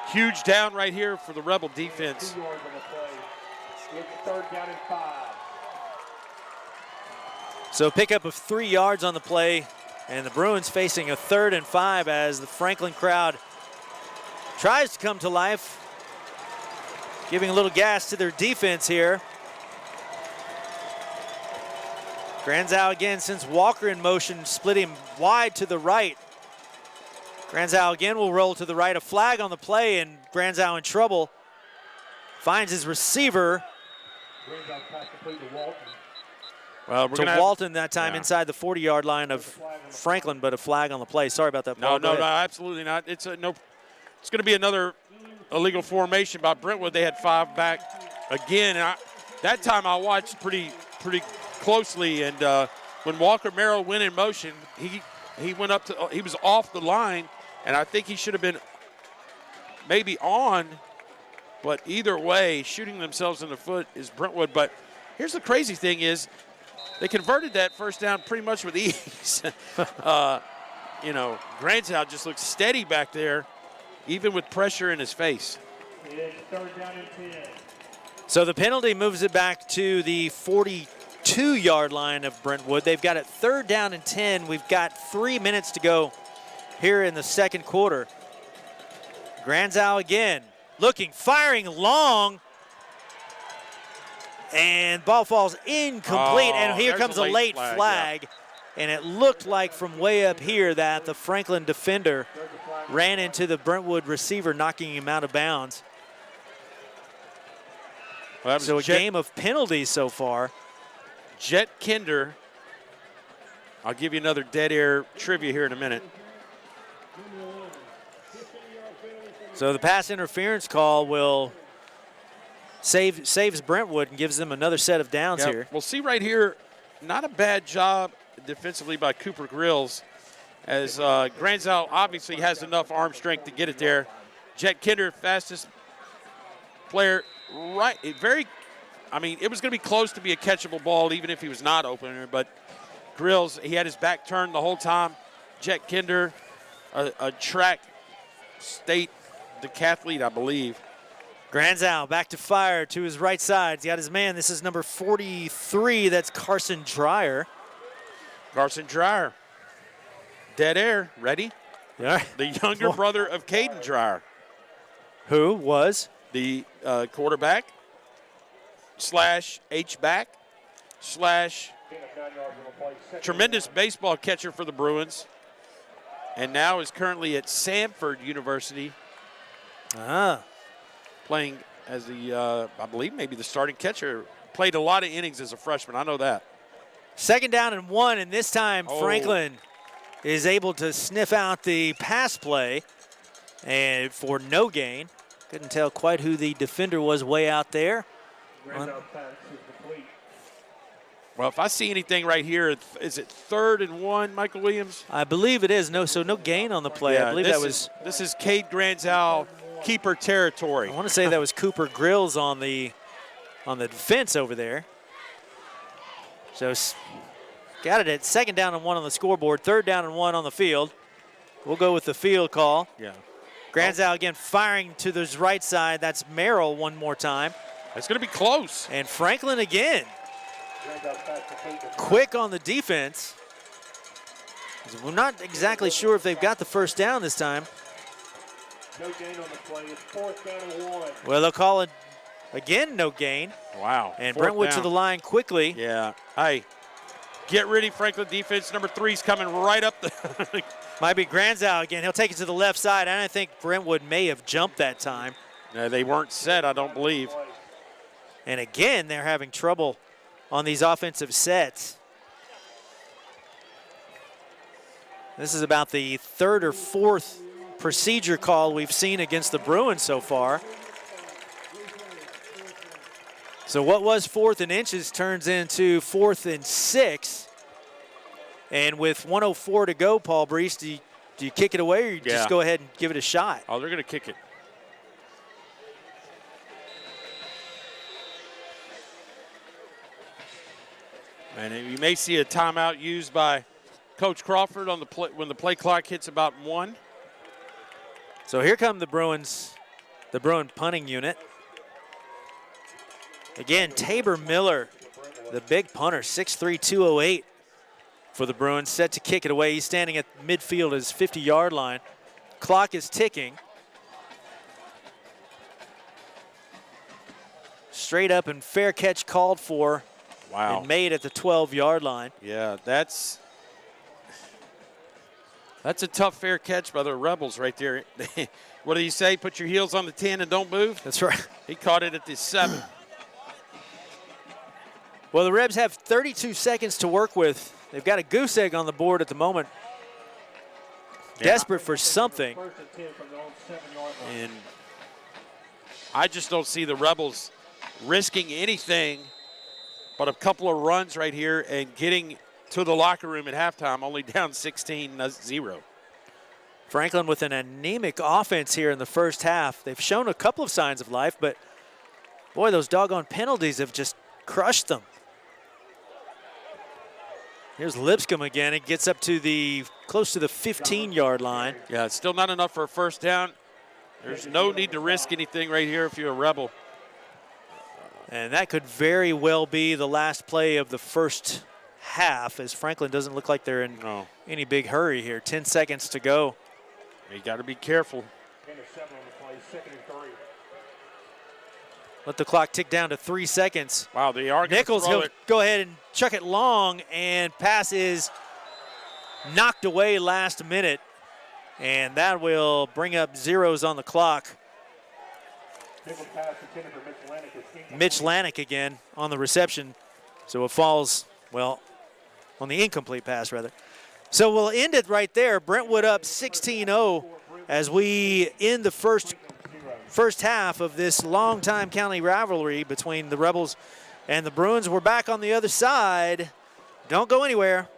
Huge down right here for the Rebel defense. 2 yards on the play. It's third down and 5. So pickup of 3 yards on the play, and the Bruins facing a 3rd and 5 as the Franklin crowd tries to come to life, giving a little gas to their defense here. Granzow again sends Walker in motion, split him wide to the right. Granzow again will roll to the right. A flag on the play, and Granzow in trouble. Finds his receiver. Granzow pass complete to Walton. Well, To Walton that time inside the 40-yard line of Franklin, but a flag on the play. Sorry about that, Paul. No, absolutely not. It's going to be another illegal formation by Brentwood. They had 5 back again. And that time I watched pretty closely, and when Walker Merrill went in motion, he went up to he was off the line, and I think he should have been maybe on, but either way, shooting themselves in the foot is Brentwood. But here's the crazy thing is they converted that first down pretty much with ease. Granzow just looks steady back there, even with pressure in his face. It's third down and 10. So the penalty moves it back to the 42-yard line of Brentwood. They've got it 3rd down and 10. We've got 3 minutes to go here in the second quarter. Granzow again, firing long. And ball falls incomplete, and here comes a late flag. Yeah. And it looked like from way up here that the Franklin defender ran into the Brentwood receiver, knocking him out of bounds. Well, so a game of penalties so far. Jet Kinder. I'll give you another dead air trivia here in a minute. So the pass interference call will saves Brentwood and gives them another set of downs here. We'll see right here, not a bad job defensively by Cooper Grills, as Granzow obviously has enough arm strength to get it there. Jet Kinder, fastest player, right? It was going to be close to be a catchable ball even if he was not open, but Grills, he had his back turned the whole time. Jet Kinder, a track state decathlete, I believe. Granzow back to fire to his right side. He's got his man. This is number 43. That's Carson Dreyer. Carson Dreyer. Dead air. Ready? Yeah. The younger brother of Caden Dreyer. Who was? The quarterback / H-back / tremendous baseball catcher for the Bruins. And now is currently at Samford University. Playing as the, I believe maybe the starting catcher. Played a lot of innings as a freshman, I know that. 2nd down and 1, and this time Franklin is able to sniff out the pass play and for no gain. Couldn't tell quite who the defender was way out there. Well, if I see anything right here, is it 3rd and 1, Michael Williams? I believe it is. No gain on the play. Yeah, I believe that was. This is Cade Granzow keeper territory. I want to say that was Cooper Grills on the defense over there. So Got it at 2nd down and 1 on the scoreboard, 3rd down and 1 on the field. We'll go with the field call. Yeah. Granzow again firing to the right side. That's Merrill one more time. It's going to be close. And Franklin again. Quick on the defense. We're not exactly sure if they've got the first down this time. No gain on the play. It's 4th down and 1. Well, they'll call it again, no gain. Wow. And 4th Brentwood down. to the line quickly. Yeah. Hey, get ready, Franklin defense. Number 3's coming right up the. Might be Granzow again. He'll take it to the left side. I don't think Brentwood may have jumped that time. No, they weren't set, I don't believe. And again, they're having trouble on these offensive sets. This is about the 3rd or 4th procedure call we've seen against the Bruins so far. So what was 4th and inches turns into 4th and 6. And with 1:04 to go, Paul Brees, do you kick it away or you just go ahead and give it a shot? Oh, they're going to kick it. And you may see a timeout used by Coach Crawford on the play, when the play clock hits about 1. So here come the Bruin punting unit. Again, Tabor Miller, the big punter, 6'3", 208 for the Bruins, set to kick it away. He's standing at midfield, his 50-yard line. Clock is ticking. Straight up and fair catch called for. Wow. And made at the 12-yard line. Yeah, that's a tough fair catch by the Rebels right there. What do you say? Put your heels on the 10 and don't move? That's right. He caught it at the 7. Well, the Rebs have 32 seconds to work with. They've got a goose egg on the board at the moment. Yeah. Desperate for something. 1st and 10 from their own 7-yard line. And I just don't see the Rebels risking anything but a couple of runs right here and getting to the locker room at halftime, only down 16-0. Franklin with an anemic offense here in the first half. They've shown a couple of signs of life, but boy, those doggone penalties have just crushed them. Here's Lipscomb again. It gets up to close to the 15-yard line. Yeah, it's still not enough for a first down. There's no need to risk anything right here if you're a Rebel. And that could very well be the last play of the first half, as Franklin doesn't look like they're in any big hurry here. 10 seconds to go. You got to be careful. Gain of 7 on the play. 2nd and 3. Let the clock tick down to 3 seconds. Wow, they are going to Nichols, throw he'll it. go ahead and chuck it long, and pass is knocked away last minute. And that will bring up zeros on the clock. Mitch Lanick again on the reception. So it falls, well, on the incomplete pass, rather. So we'll end it right there. Brentwood up 16-0 as we end the first half of this longtime county rivalry between the Rebels and the Bruins. We're back on the other side. Don't go anywhere.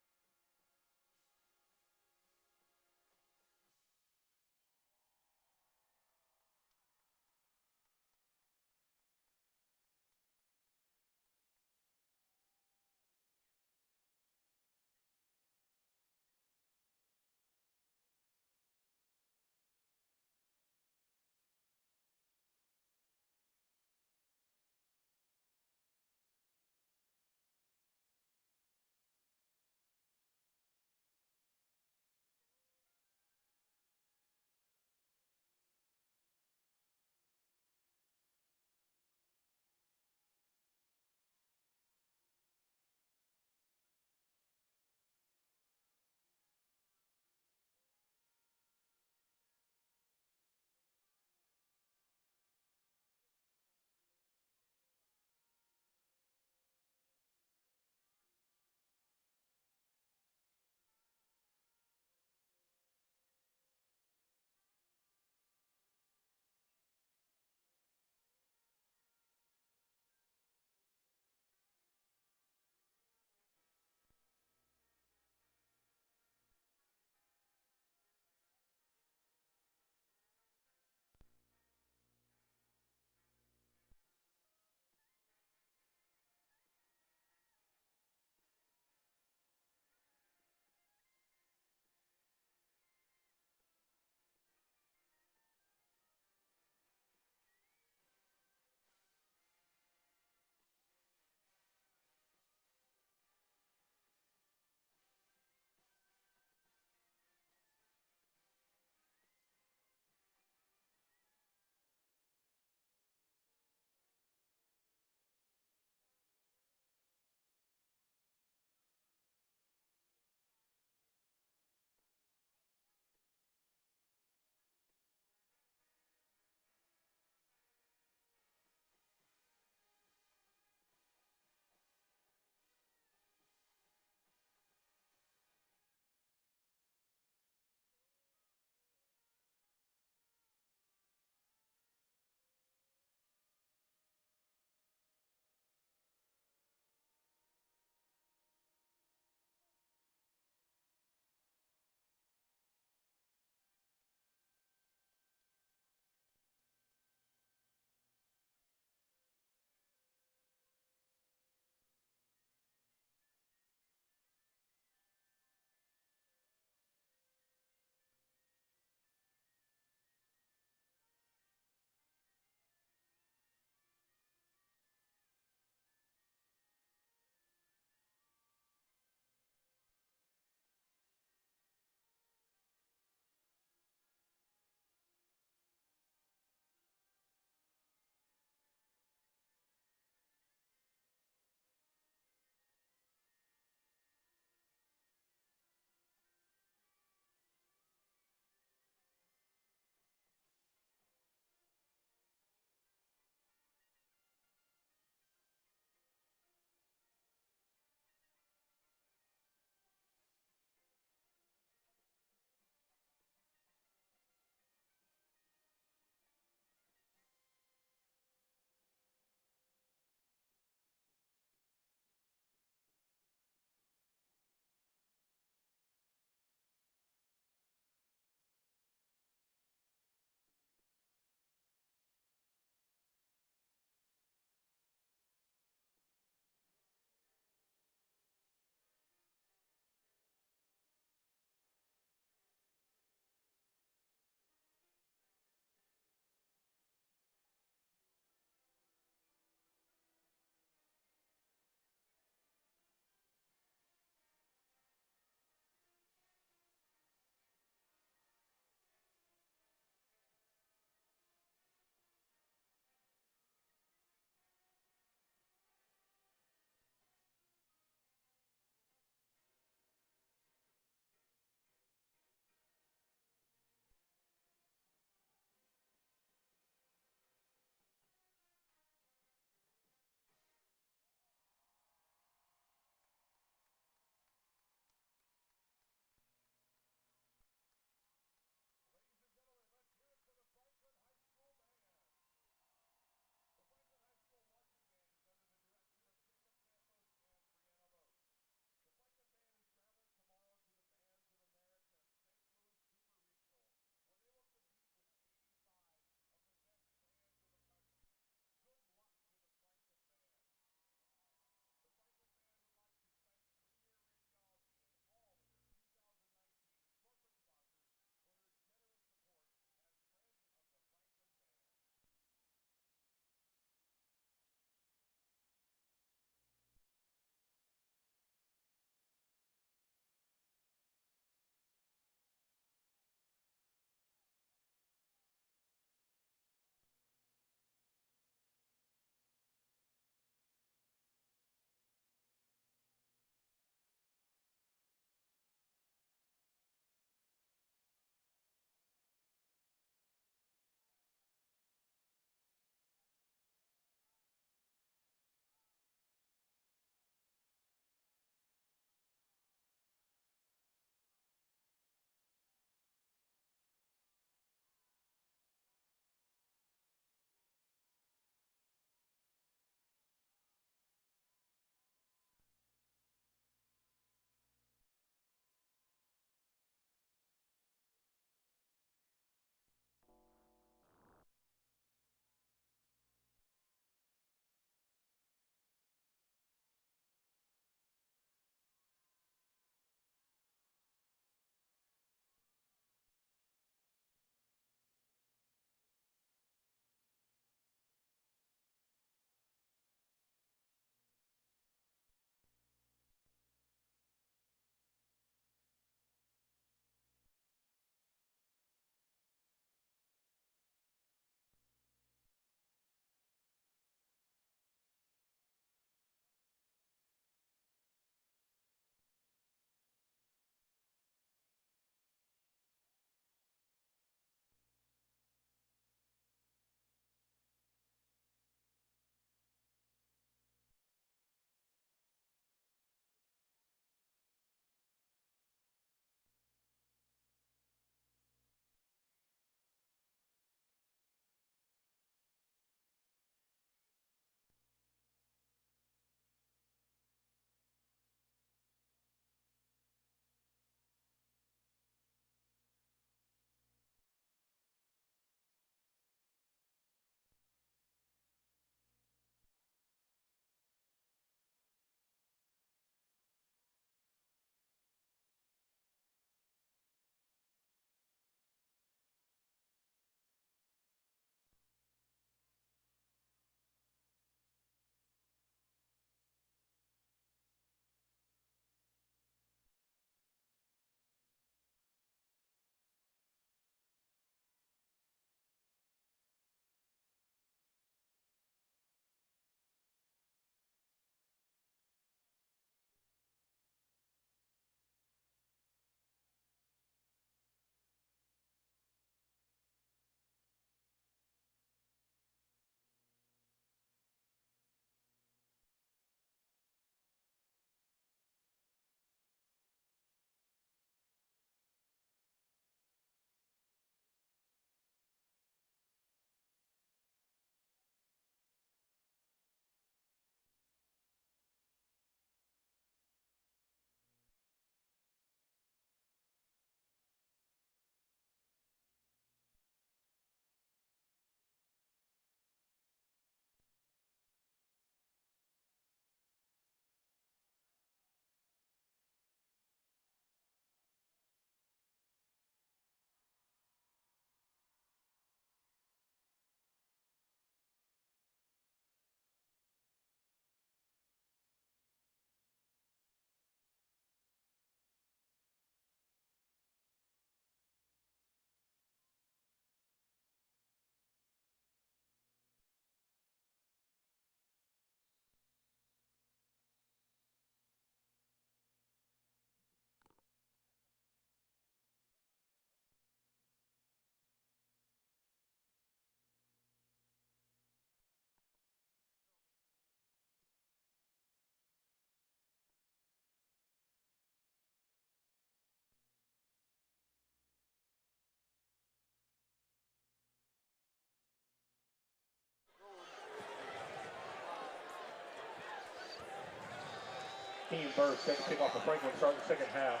Ian Burr set to kick off the Franklin start the second half.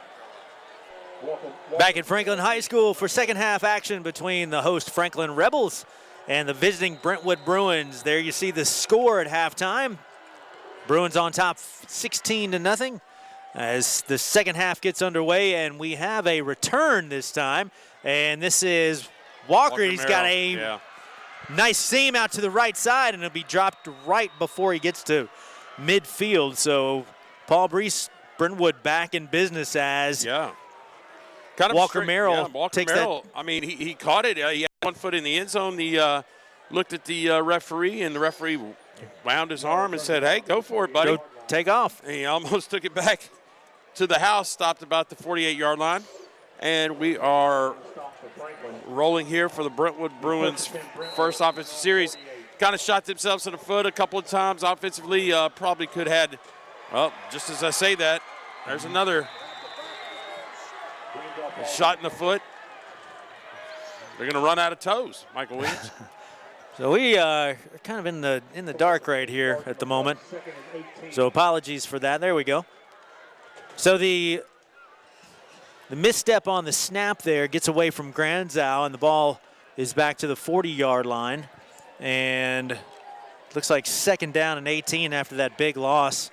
Back at Franklin High School for second half action between the host Franklin Rebels and the visiting Brentwood Bruins. There you see the score at halftime. Bruins on top 16-0 as the second half gets underway, and we have a return this time. And this is Walker. He's got a nice seam out to the right side, and it'll be dropped right before he gets to midfield. So Paul Brees, Brentwood back in business as kind of Walker Merrill takes Merrill, I mean, he caught it. He had 1 foot in the end zone. He looked at the referee, and the referee wound his arm and said, hey, go for it, buddy. Go take off. And he almost took it back to the house, stopped about the 48-yard line. And we are rolling here for the Brentwood Bruins' first offensive series. Kind of shot themselves in the foot a couple of times offensively. Probably could have had, well, just as I say that, there's another shot in the foot. They're going to run out of toes, Michael Williams. So we are kind of in the dark right here at the moment. So apologies for that. There we go. So the misstep on the snap there gets away from Granzow, and the ball is back to the 40-yard line. And looks like second down and 18 after that big loss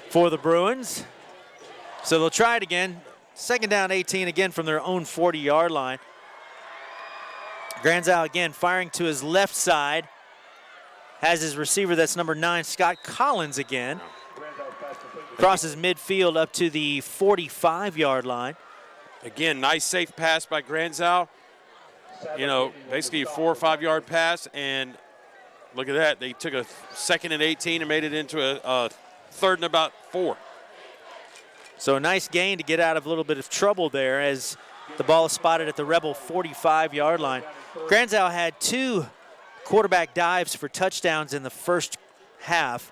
for the Bruins. So they'll try it again. Second down 18 again from their own 40-yard line. Granzow again firing to his left side. Has his receiver, that's number 9, Scott Collins again. Crosses midfield up to the 45-yard line. Again, nice safe pass by Granzow. You know, basically a 4 or 5 yard pass, and look at that. They took a 2nd and 18 and made it into a 3rd and about 4. So a nice gain to get out of a little bit of trouble there as the ball is spotted at the Rebel 45-yard line. Granzow had 2 quarterback dives for touchdowns in the first half,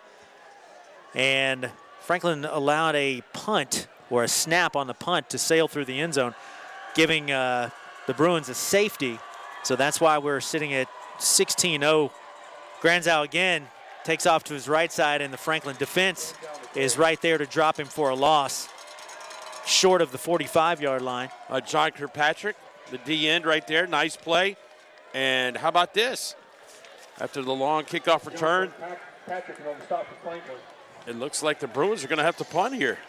and Franklin allowed a punt or a snap on the punt to sail through the end zone, giving the Bruins a safety. So that's why we're sitting at 16-0. Granzow again takes off to his right side, and the Franklin defense is right there to drop him for a loss short of the 45-yard line. John Kirkpatrick, the D end right there, nice play. And how about this? After the long kickoff return, it looks like the Bruins are going to have to punt here.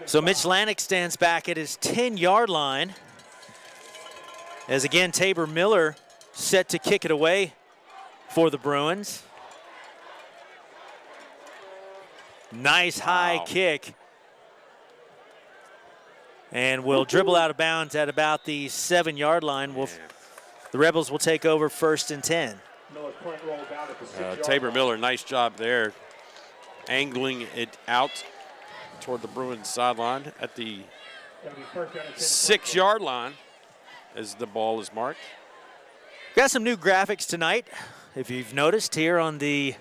So Mitch Lanik stands back at his 10-yard line. As again, Tabor Miller set to kick it away for the Bruins. Nice high kick. And will dribble out of bounds at about the 7-yard line. The Rebels will take over 1st and 10. Tabor Miller, nice job there, angling it out toward the Bruins sideline at the 6-yard line as the ball is marked. Got some new graphics tonight, if you've noticed, here on the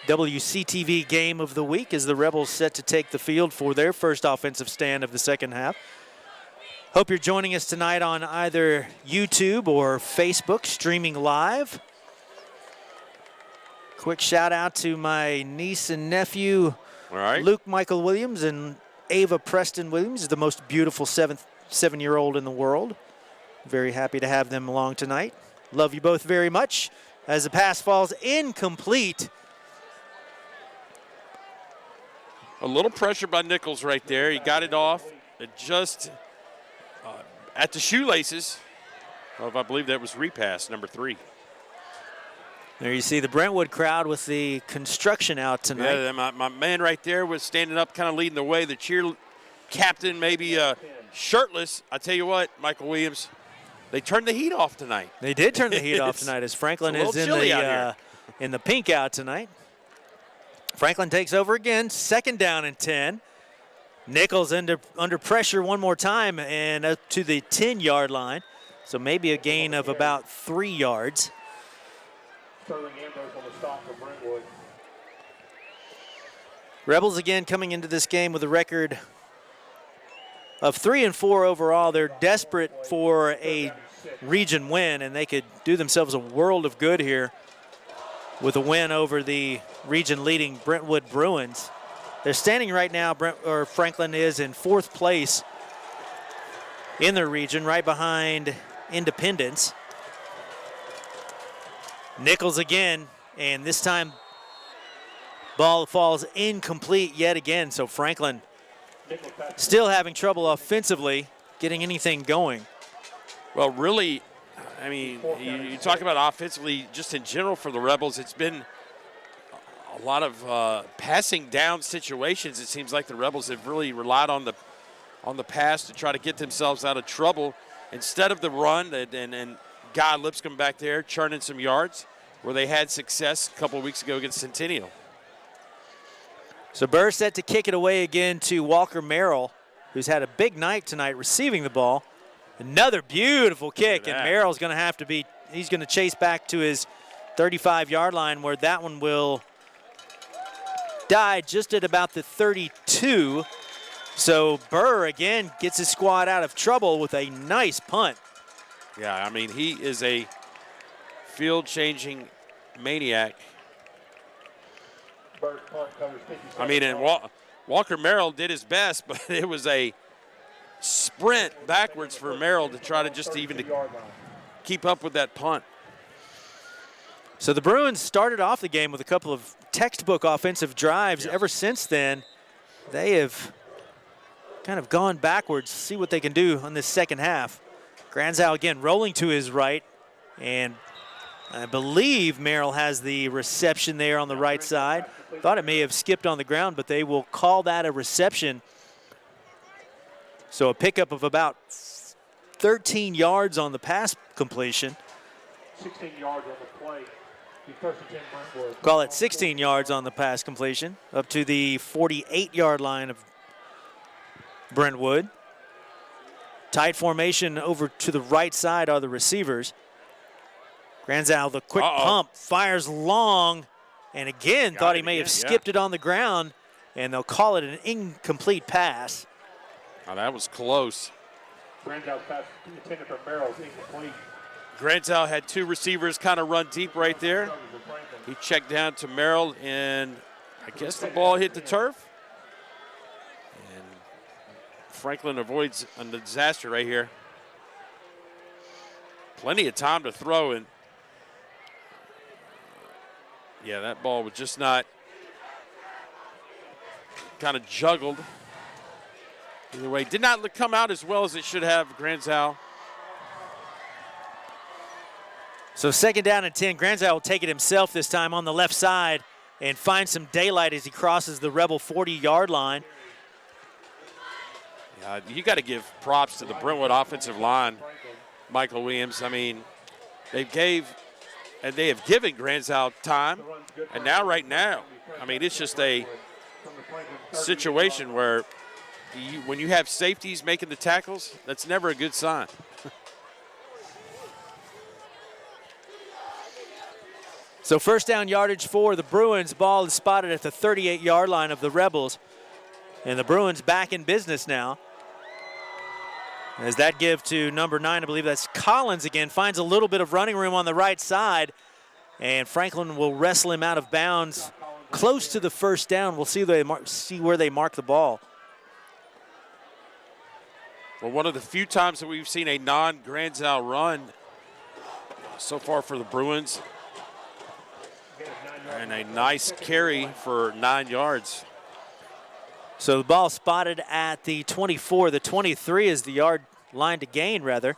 WCTV Game of the Week as the Rebels set to take the field for their first offensive stand of the second half. Hope you're joining us tonight on either YouTube or Facebook, streaming live. Quick shout out to my niece and nephew, Luke Michael Williams and Ava Preston Williams, the most beautiful 7-year-old in the world. Very happy to have them along tonight. Love you both very much. As the pass falls incomplete. A little pressure by Nichols right there. He got it off. It just at the shoelaces of, I believe that was repass number 3. There you see the Brentwood crowd with the construction out tonight. Yeah, my man right there was standing up, kind of leading the way. The cheer captain, maybe shirtless. I tell you what, Michael Williams, they turned the heat off tonight. They did turn the heat off tonight as Franklin is in the pink out tonight. Franklin takes over again, 2nd down and 10. Nichols under pressure one more time and up to the 10-yard line. So maybe a gain of about 3 yards. Rebels again coming into this game with a record of 3-4 overall. They're desperate for a region win, and they could do themselves a world of good here with a win over the region-leading Brentwood Bruins. They're standing right now, Franklin is in 4th place in their region, right behind Independence. Nichols again, and this time ball falls incomplete yet again, so Franklin still having trouble offensively getting anything going. Well, really, I mean, you talk about offensively, just in general for the Rebels, it's been a lot of passing down situations. It seems like the Rebels have really relied on the pass to try to get themselves out of trouble instead of the run. And Guy Lipscomb back there churning some yards where they had success a couple of weeks ago against Centennial. So Burr set to kick it away again to Walker Merrill, who's had a big night tonight receiving the ball. Another beautiful kick, and Merrill's going to have to be, he's going to chase back to his 35-yard line where that one will die just at about the 32. So Burr again gets his squad out of trouble with a nice punt. Yeah, I mean, he is a field-changing maniac. I mean, and Walker Merrill did his best, but it was a sprint backwards for Merrill to try to just even to keep up with that punt. So the Bruins started off the game with a couple of textbook offensive drives. Ever since then, they have kind of gone backwards. See what they can do on this second half. Granzow again rolling to his right, and I believe Merrill has the reception there on the right side. Thought it may have skipped on the ground, but they will call that a reception. So a pickup of about 13 yards on the pass completion. 16 yards on the play. Call it 16 yards on the pass completion, up to the 48-yard line of Brentwood. Tight formation over to the right side are the receivers. Granzow, the quick pump, fires long, and again, thought he may have skipped it on the ground, and they'll call it an incomplete pass. Oh, that was close. Granzow pass intended for Merrill's incomplete. Granzow had 2 receivers kind of run deep right there. He checked down to Merrill, and I guess the ball hit the turf. And Franklin avoids a disaster right here. Plenty of time to throw, and yeah, that ball was just not kind of juggled. Either way, did not come out as well as it should have, Granzow. So 2nd down and 10. Granzow will take it himself this time on the left side and find some daylight as he crosses the Rebel 40-yard line. Yeah, you got to give props to the Brentwood offensive line, Michael Williams. I mean, they have given Granzow time, and now right now, I mean, it's just a situation where when you have safeties making the tackles, that's never a good sign. So 1st down yardage for the Bruins. Ball is spotted at the 38-yard line of the Rebels. And the Bruins back in business now. As that give to number 9, I believe that's Collins again, finds a little bit of running room on the right side. And Franklin will wrestle him out of bounds close to the 1st down. We'll see where they mark the ball. Well, one of the few times that we've seen a non-Granzow run so far for the Bruins. And a nice carry for 9 yards. So the ball spotted at the 24. The 23 is the yard line to gain, rather.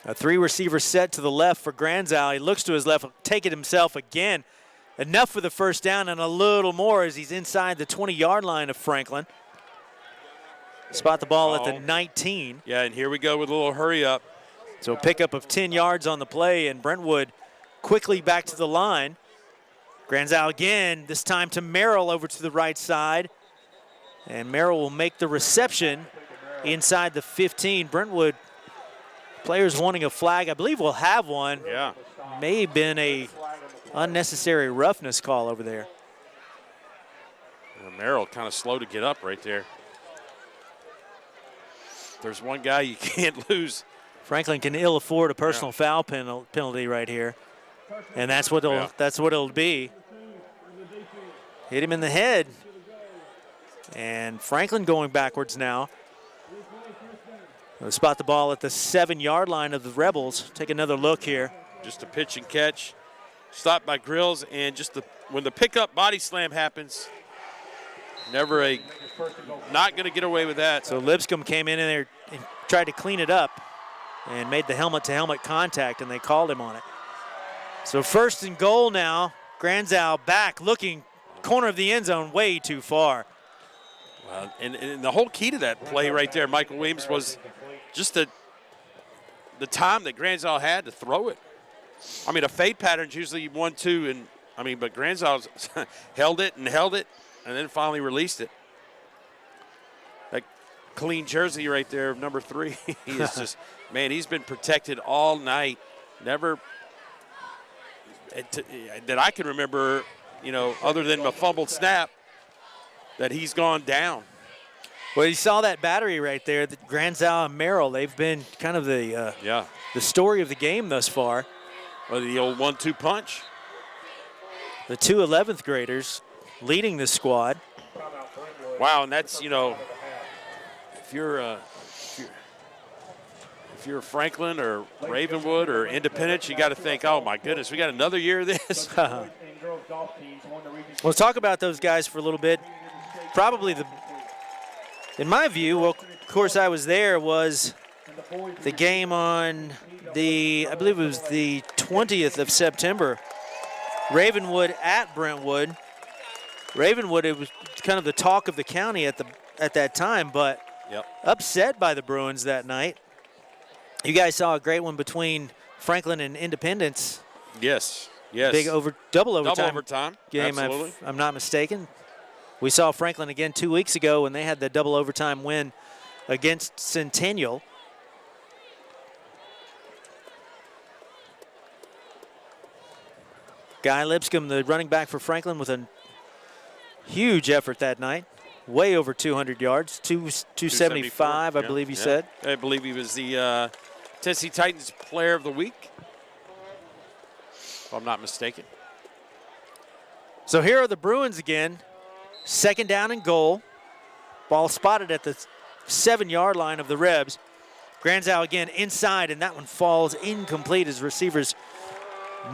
A 3-receiver set to the left for Granzow. He looks to his left, take it himself again. Enough for the 1st down and a little more as he's inside the 20-yard line of Franklin. Spot the ball at the 19. Yeah, and here we go with a little hurry up. So a pickup of 10 yards on the play, and Brentwood quickly back to the line. Granzow again, this time to Merrill over to the right side. And Merrill will make the reception inside the 15. Brentwood players wanting a flag. I believe we'll have one. Yeah. May have been a unnecessary roughness call over there. Well, Merrill kind of slow to get up right there. There's one guy you can't lose Franklin can ill afford a personal foul penalty right here, and that's what it'll be. Hit him in the head, and Franklin going backwards now. They'll spot the ball at the 7-yard line of the Rebels. Take another look here. Just a pitch and catch, stopped by Grills, and just when the pickup body slam happens, not going to get away with that. So Lipscomb came in there and tried to clean it up and made the helmet-to-helmet contact, and they called him on it. So 1st and goal now. Granzow back, looking corner of the end zone, way too far. Well, and the whole key to that play right there, Michael Williams, was just the time that Granzow had to throw it. I mean, a fade pattern's usually 1-2, but Granzow held it, and then finally released it. That clean jersey right there of number 3, he is just, man, he's been protected all night. Never, that I can remember, other than a fumbled snap, that he's gone down. Well, you saw that battery right there, the Granzow and Merrill. They've been kind of the story of the game thus far. Or the old 1-2 punch. The 2 11th graders leading the squad. Wow, and that's, if you're Franklin or Ravenwood or Independence, you got to think, oh my goodness, we got another year of this. Let's talk about those guys for a little bit. Probably in my view, well, of course I was there, was the game on I believe it was the 20th of September. Ravenwood at Brentwood. Ravenwood, it was kind of the talk of the county at that time, but upset by the Bruins that night. You guys saw a great one between Franklin and Independence. Yes. Big double overtime game, absolutely. if I'm not mistaken. We saw Franklin again 2 weeks ago when they had the double overtime win against Centennial. Guy Lipscomb, the running back for Franklin, with a huge effort that night. Way over 200 yards, 275, I believe he said. I believe he was the Tennessee Titans Player of the Week, if I'm not mistaken. So here are the Bruins again. 2nd down and goal. Ball spotted at the 7-yard line of the Rebs. Granzow again inside, and that one falls incomplete as receivers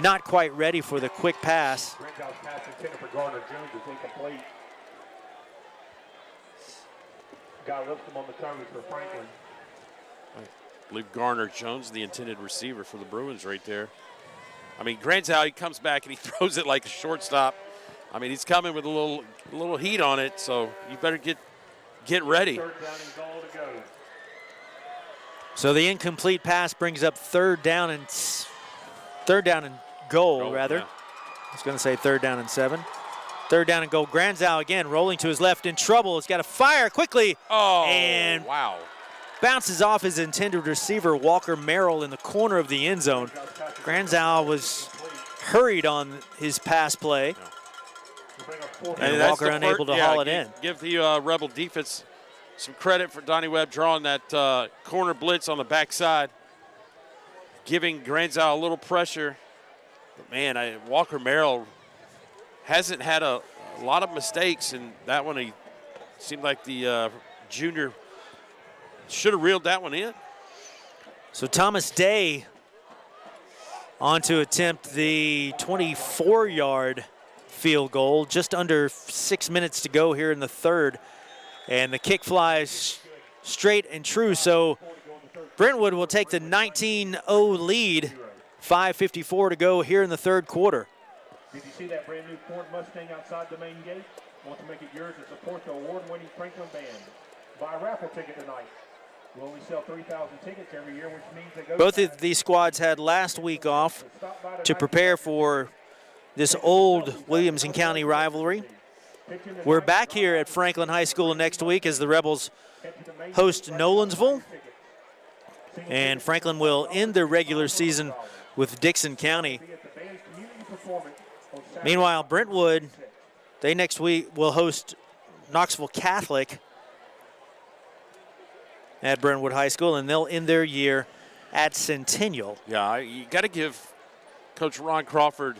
not quite ready for the quick pass. Granzow's pass intended for Garner Jones is incomplete. Guy Lipscomb on the target for Franklin. I believe Garner Jones, the intended receiver for the Bruins right there. I mean, Granzow, he comes back and he throws it like a shortstop. I mean, he's coming with a little heat on it, so you better get ready. 3rd down and goal to go. So the incomplete pass brings up third down and goal, rather. Yeah. I was going to say 3rd down and 7. 3rd down and goal. Granzow again rolling to his left in trouble. He's got to fire quickly. Oh, and wow. Bounces off his intended receiver, Walker Merrill, in the corner of the end zone. Granzow was hurried on his pass play. And Walker unable to haul it in. Give the Rebel defense some credit for Donnie Webb drawing that corner blitz on the backside, giving Granzow a little pressure. But man, Walker Merrill hasn't had a lot of mistakes, and that one he seemed like the junior should have reeled that one in. So Thomas Day on to attempt the 24-yard field goal. Just under 6 minutes to go here in the 3rd. And the kick flies straight and true. So Brentwood will take the 19-0 lead. 5:54 to go here in the 3rd quarter. Did you see that brand new Ford Mustang outside the main gate? Want to make it yours and support the award-winning Franklin Band. Buy a raffle ticket tonight. We only sell 3,000 tickets every year, which means they go. Both of these squads had last week off to prepare for this old Williamson County rivalry. We're back here at Franklin High School next week as the Rebels host Nolensville. And Franklin will end their regular season with Dixon County. Meanwhile, Brentwood, they next week will host Knoxville Catholic at Brentwood High School, and they'll end their year at Centennial. Yeah, you got to give Coach Ron Crawford,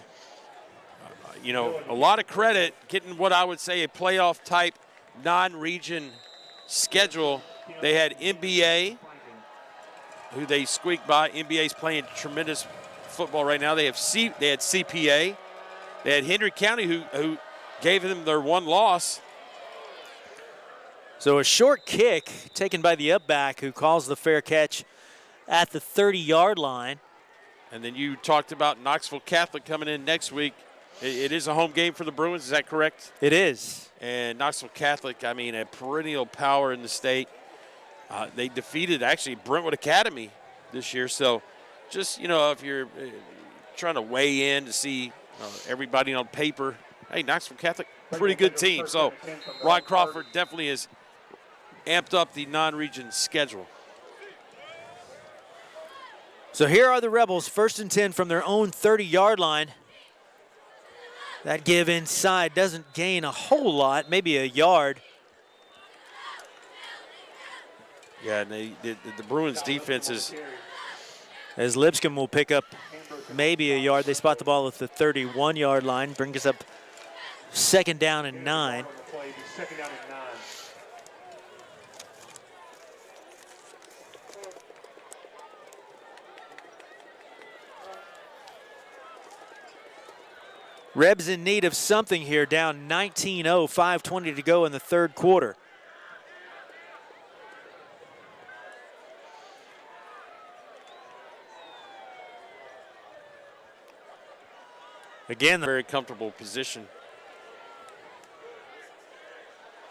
a lot of credit getting what I would say a playoff type non-region schedule. They had NBA, who they squeaked by. NBA's playing tremendous football right now. They had CPA. They had Henry County, who gave them their one loss. So a short kick taken by the up-back, who calls the fair catch at the 30-yard line. And then you talked about Knoxville Catholic coming in next week. It is a home game for the Bruins, is that correct? It is. And Knoxville Catholic, I mean, a perennial power in the state. They defeated, actually, Brentwood Academy this year. So just, if you're trying to weigh in to see everybody on paper, hey, Knoxville Catholic, pretty good team. So Ron Crawford definitely has amped up the non-region schedule. So here are the Rebels, 1st and 10 from their own 30-yard line. That give inside doesn't gain a whole lot, maybe a yard. Yeah, and the Bruins defense is... As Lipscomb will pick up maybe a yard. They spot the ball at the 31-yard line, brings us up 2nd down and 9. Rebs in need of something here, down 19-0, 5:20 to go in the 3rd quarter. Again, very comfortable position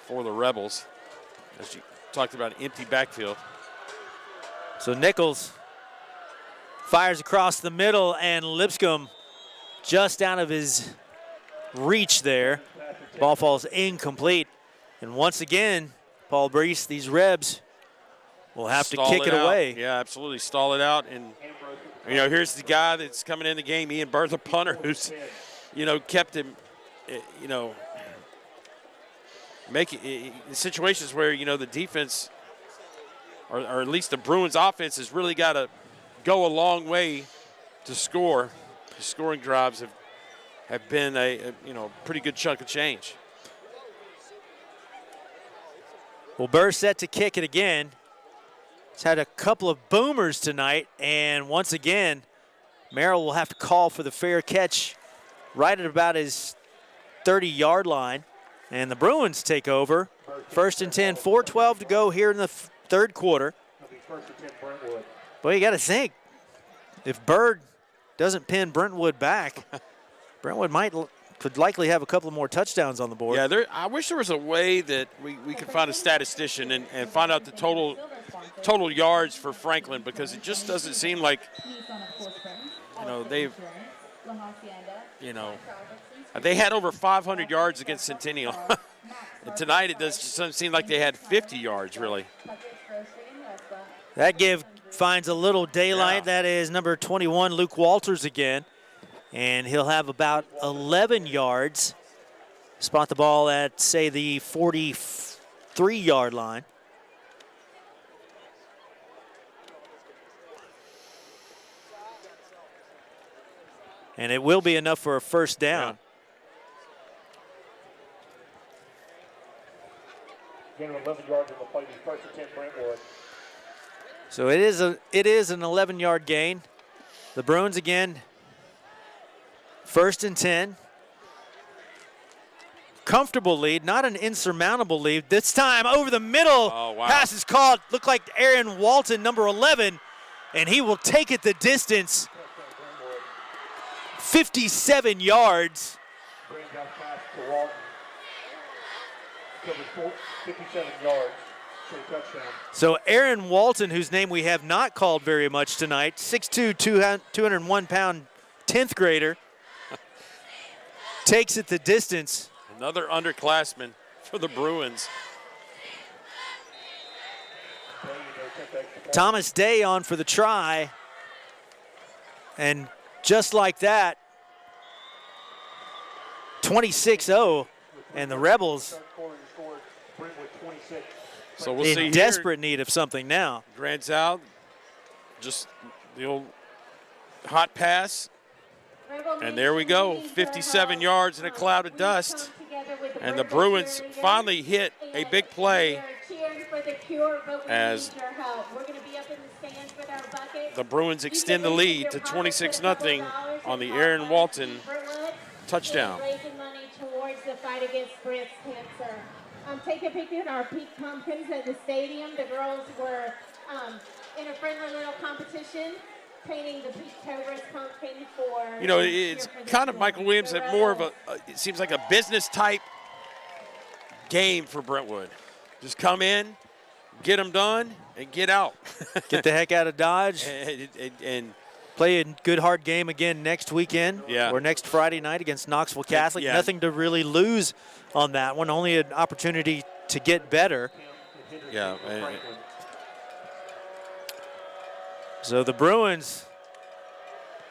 for the Rebels, as you talked about, empty backfield. So Nichols fires across the middle, and Lipscomb just out of his reach there. Ball falls incomplete. And once again, Paul Brees, these Rebs will have to kick it away. Yeah, absolutely, stall it out. And, here's the guy that's coming in the game, Ian Burr, the punter, who's, kept him, making situations where, the defense, or at least the Bruins offense, has really got to go a long way to score. The scoring drives have been a pretty good chunk of change. Well, Burr set to kick it again. He's had a couple of boomers tonight, and once again, Merrill will have to call for the fair catch right at about his 30-yard line, and the Bruins take over. 1st and 10, 4:12 to go here in the 3rd quarter. Well, you got to think, if Bird doesn't pin Brentwood back, Brentwood could likely have a couple more touchdowns on the board. Yeah, I wish there was a way that we could find a statistician and find out the total yards for Franklin, because it just doesn't seem like, they've, they had over 500 yards against Centennial. And tonight it doesn't seem like they had 50 yards, really. That give finds a little daylight. Yeah. That is number 21, Luke Walters again. And he'll have about 11 yards. Spot the ball at, say, the 43-yard line. And it will be enough for a 1st down. Yeah. 11 yards on the play, 1st and 10 Brentwood. So it is an 11-yard gain. The Bruins again, 1st and 10. Comfortable lead, not an insurmountable lead. This time over the middle. Oh, wow. Pass is called. Looked like Aaron Walton, number 11, and he will take it the distance. 57 yards. Brings out pass to Walton. Covers 57 yards. Touchdown. So Aaron Walton, whose name we have not called very much tonight, 6'2", 201-pound 10th grader, takes it the distance. Another underclassman for the Bruins. Thomas Day on for the try. And just like that, 26-0, and the Rebels So we'll see in desperate need of something now. Granzow just the old hot pass. And there we go, 57 yards in a cloud of dust. And the Bruins finally hit a big play as the Bruins extend the lead to 26-0 on the Aaron Walton touchdown. Take a picture at our Peak Pumpkins at the stadium. The girls were in a friendly little competition, painting the Peak Cobras pumpkin for. You know, it's kind of Michael Williamson, more of it seems like a business type game for Brentwood. Just come in, get them done, and get out. Get the heck out of Dodge. and play a good hard game again next weekend. Yeah. Or next Friday night against Knoxville Catholic. Yeah. Nothing to really lose on that one. Only an opportunity to get better. Yeah. So the Bruins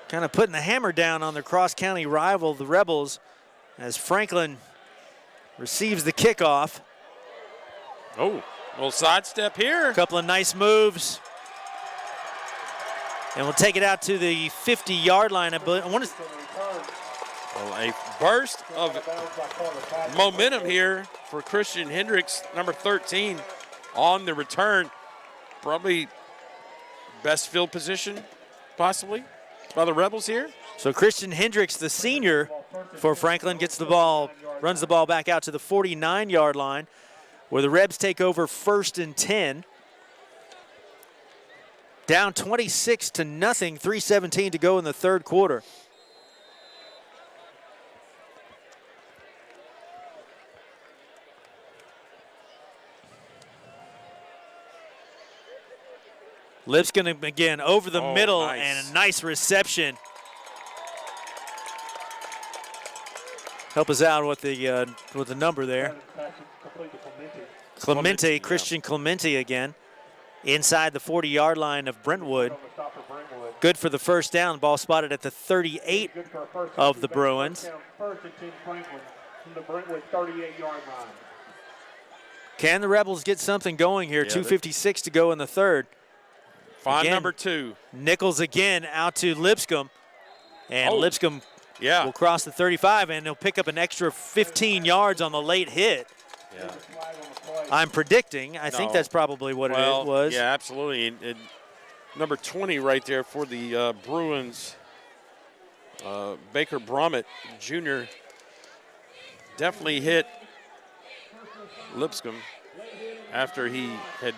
kind of putting the hammer down on their cross-county rival, the Rebels, as Franklin receives the kickoff. Oh, little sidestep here. A couple of nice moves. And we'll take it out to the 50-yard line. I want to. Well, a burst of momentum here for Christian Hendricks, number 13, on the return. Probably best field position, possibly, by the Rebels here. So Christian Hendricks, the senior for Franklin, gets the ball, runs the ball back out to the 49-yard line, where the Rebs take over 1st and 10. Down 26-0, 3:17 to go in the third quarter. Lipscomb again over the middle, nice. And a nice reception. Help us out with the number there. Clemente, yeah. Christian Clemente again. Inside the 40-yard line of Brentwood. Good for the first down. Ball spotted at the 38 of the Bruins. Can the Rebels get something going here? Yeah, 2:56 to go in the third. Find Again, number 2. Nichols again out to Lipscomb. And Lipscomb will cross the 35, and he'll pick up an extra 15 yards on the late hit. Yeah. I'm predicting. I think that's probably what it was. Yeah, absolutely. And number 20 right there for the Bruins, Baker Bromett Jr. definitely hit Lipscomb after he had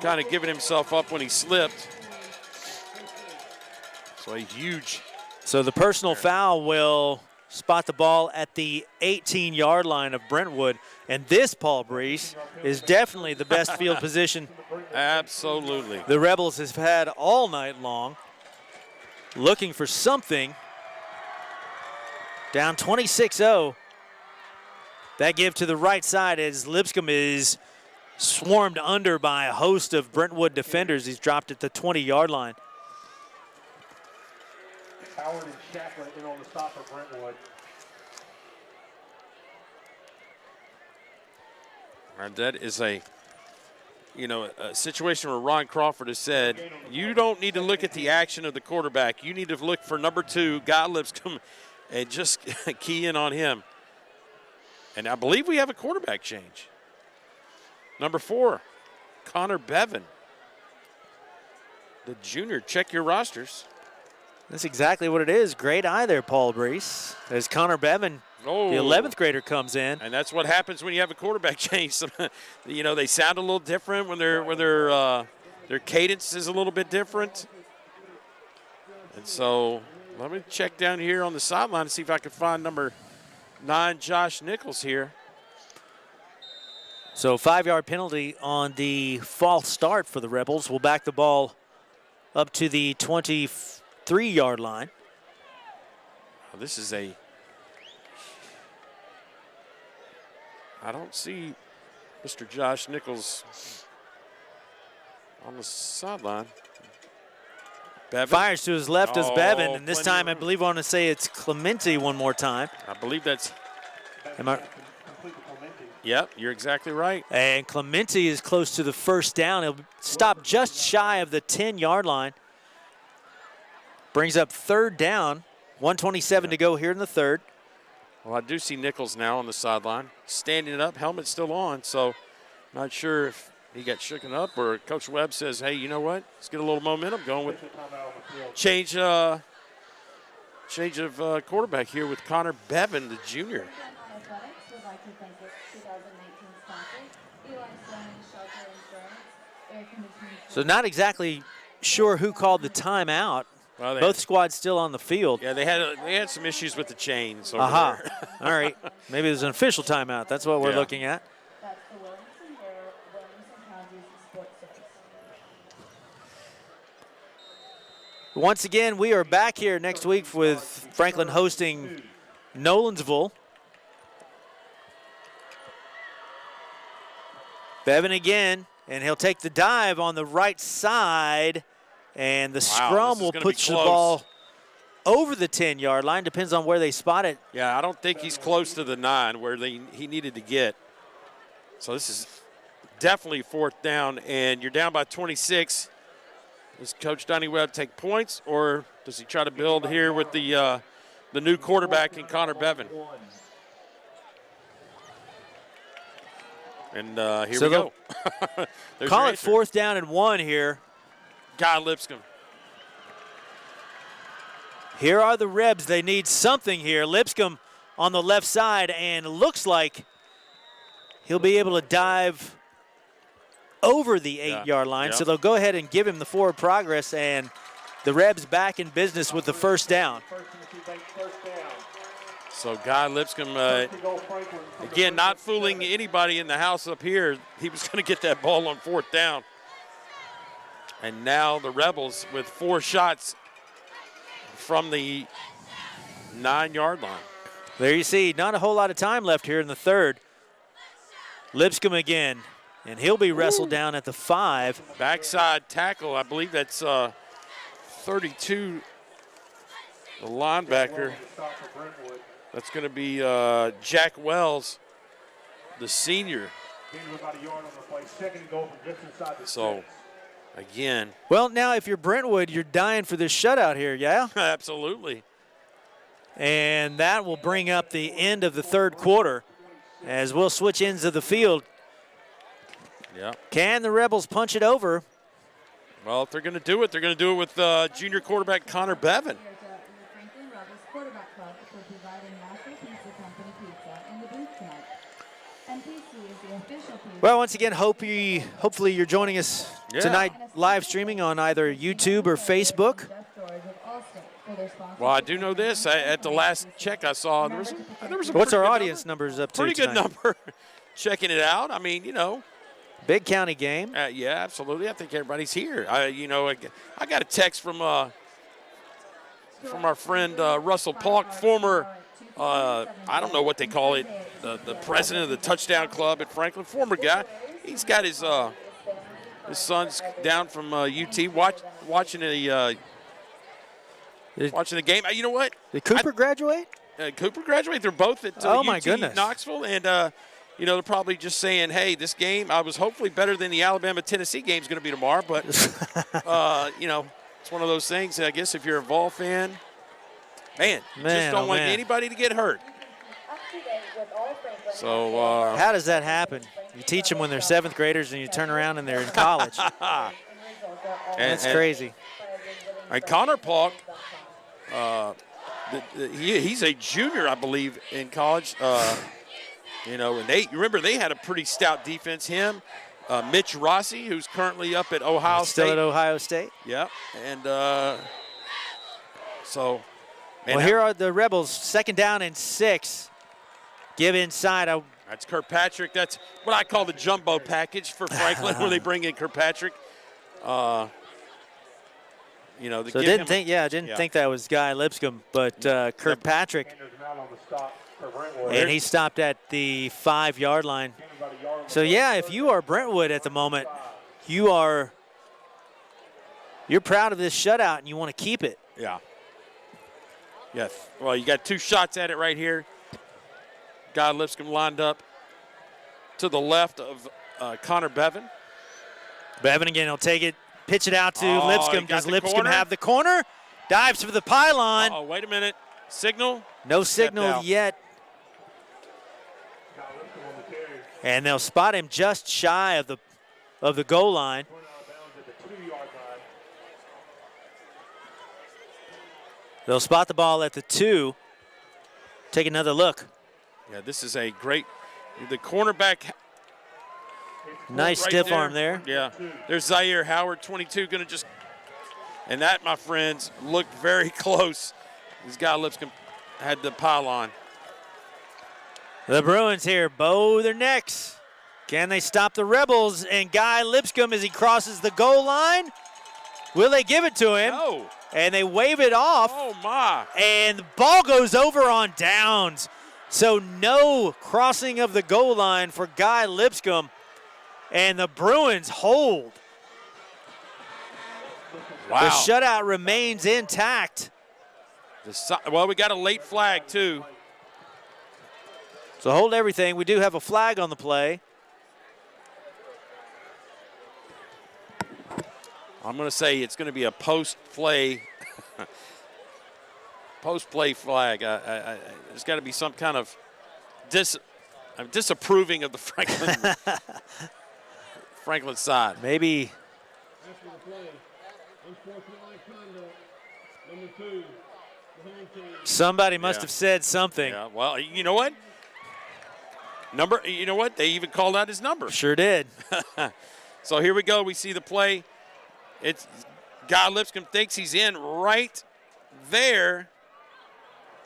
kind of given himself up when he slipped. So a huge. So the personal foul will spot the ball at the 18-yard line of Brentwood. And this, Paul Brees, is definitely the best field position Absolutely. the Rebels have had all night long. Looking for something. Down 26-0. That give to the right side as Lipscomb is swarmed under by a host of Brentwood defenders. He's dropped at the 20-yard line. Howard and Shackler in on the stop for Brentwood. And that is a situation where Ron Crawford has said, you don't need to look at the action of the quarterback. You need to look for number 2, Guy Lipscomb, and just key in on him. And I believe we have a quarterback change. Number 4, Connor Bevan, the junior. Check your rosters. That's exactly what it is. Great eye there, Paul Brees. As Connor Bevan, the 11th grader, comes in. And that's what happens when you have a quarterback change. They sound a little different when their cadence is a little bit different. And so let me check down here on the sideline and see if I can find number 9, Josh Nichols here. So 5-yard penalty on the false start for the Rebels. We'll back the ball up to the 23-yard line. This is I don't see Mr. Josh Nichols on the sideline. Bevan. Fires to his left is Bevan, and this plenty time I of room. believe I want to say it's Clemente one more time. I believe that's Am I? Yep, you're exactly right. And Clemente is close to the first down. He'll stop just shy of the 10-yard line. Brings up third down. 1:27 to go here in the third. Well, I do see Nichols now on the sideline, standing up, helmet still on, so not sure if he got shooken up or Coach Webb says, hey, you know what, let's get a little momentum going with change of quarterback here with Connor Bevan, the junior. So not exactly sure who called the timeout. Well, Both squads still on the field. Yeah, they had some issues with the chains over Aha. there. All right. Maybe there's an official timeout. That's what we're looking at. That's the Williamson County's Sports Service. Once again, we are back here next week with Franklin hosting Nolensville. Bevan again, and he'll take the dive on the right side. And the scrum will push the ball over the 10-yard line. Depends on where they spot it. Yeah, I don't think he's close to the 9 where he needed to get. So this is definitely fourth down, and you're down by 26. Does Coach Donnie Webb take points, or does he try to build here with the new quarterback in Connor Bevan? And here we go. Call it fourth down and 1 here. Guy Lipscomb. Here are the Rebs. They need something here. Lipscomb on the left side, and looks like he'll be able to dive over the 8-yard line. So they'll go ahead and give him the forward progress, and the Rebs back in business with the first down. So Guy Lipscomb, again, not fooling anybody in the house up here. He was going to get that ball on fourth down. And now the Rebels with 4 shots from the 9-yard line. There you see, not a whole lot of time left here in the third. Lipscomb again, and he'll be wrestled down at the 5. Backside tackle, I believe that's 32, the linebacker. That's going to be Jack Wells, the senior. So, again. Well, now if you're Brentwood, you're dying for this shutout here, yeah? Absolutely. And that will bring up the end of the third quarter as we'll switch ends of the field. Yeah. Can the Rebels punch it over? Well, if they're going to do it, they're going to do it with junior quarterback Connor Bevan. Well, once again, hopefully you're joining us tonight live streaming on either YouTube or Facebook. Well, I do know this. At the last check I saw, there was a What's our audience numbers up to pretty tonight? good number. Checking it out. I mean, you know. Big county game. Yeah, absolutely. I think everybody's here. I got a text from our friend Russell Polk, former, I don't know what they call it, the president of the Touchdown Club at Franklin, former guy. He's got his sons down from UT watching the game. You know what? Did Cooper graduate? Cooper graduate. They're both at my UT goodness. Knoxville, and they're probably just saying, hey, this game I was hopefully better than the Alabama-Tennessee game is going to be tomorrow, but it's one of those things. I guess if you're a Vol fan, man, just don't want anybody to get hurt. So how does that happen? You teach them when they're 7th graders, and you turn around and they're in college. That's crazy. And Connor Polk, he's a junior, I believe, in college. And they had a pretty stout defense. Him, Mitch Rossi, who's currently up at Ohio State. Still at Ohio State. Yeah, and so. Well, here are the Rebels, 2nd down and 6. Give inside. That's Kirkpatrick. That's what I call the jumbo package for Franklin, where they bring in Kirkpatrick. So didn't think that was Guy Lipscomb, but Kirkpatrick. And he stopped at the 5-yard line. So yeah, if you are Brentwood at the moment, you're proud of this shutout and you want to keep it. Yeah. Yes. Well, you got 2 shots at it right here. Guy Lipscomb lined up. to the left of Connor Bevan. Bevan again, he'll take it, pitch it out to Oh, he Lipscomb. got Does the Lipscomb corner. have the corner? Dives for the pylon. Oh, wait a minute. Signal? No Stepped signal out. yet. And they'll spot him just shy of the goal line. They'll spot the ball at the 2. Take another look. Yeah, this is a great, the cornerback. Nice right stiff arm there. Yeah, there's Zaire Howard, 22, going to just, and that, my friends, looked very close. This guy Lipscomb had the pylon. The Bruins here bow their necks. Can they stop the Rebels? And Guy Lipscomb, as he crosses the goal line, will they give it to him? No. And they wave it off. Oh, my. And the ball goes over on downs. So no crossing of the goal line for Guy Lipscomb. And the Bruins hold. Wow. The shutout remains intact. Well, we got a late flag, too. So hold everything. We do have a flag on the play. I'm going to say it's going to be a post-play flag. There's got to be some kind of I'm disapproving of the Franklin side. Maybe. Somebody must have said something. Yeah, well, you know what? You know what? They even called out his number. Sure did. So here we go. We see the play. It's Guy Lipscomb thinks he's in right there.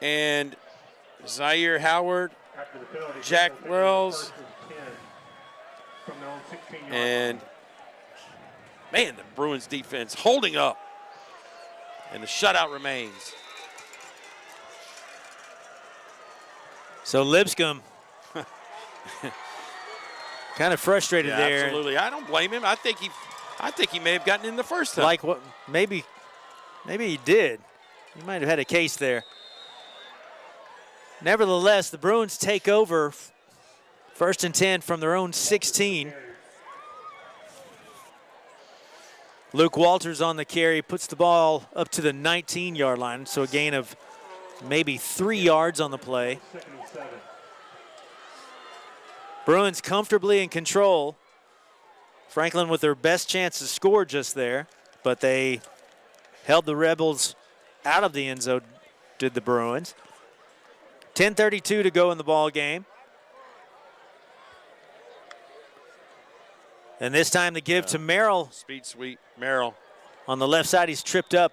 And Zaire Howard, Jack Wells, and man, the Bruins defense holding up. And the shutout remains. So Lipscomb kind of frustrated Yeah, there. absolutely. I don't blame him. I think he may have gotten in the first time. Like what? Maybe he did. He might have had a case there. Nevertheless, the Bruins take over 1st and 10 from their own 16. Luke Walters on the carry, puts the ball up to the 19-yard line, so a gain of maybe 3 yards on the play. Bruins comfortably in control. Franklin with their best chance to score just there, but they held the Rebels out of the end zone, did the Bruins. 10:32 to go in the ball game. And this time the give to Merrill. Speed sweep, Merrill. On the left side, he's tripped up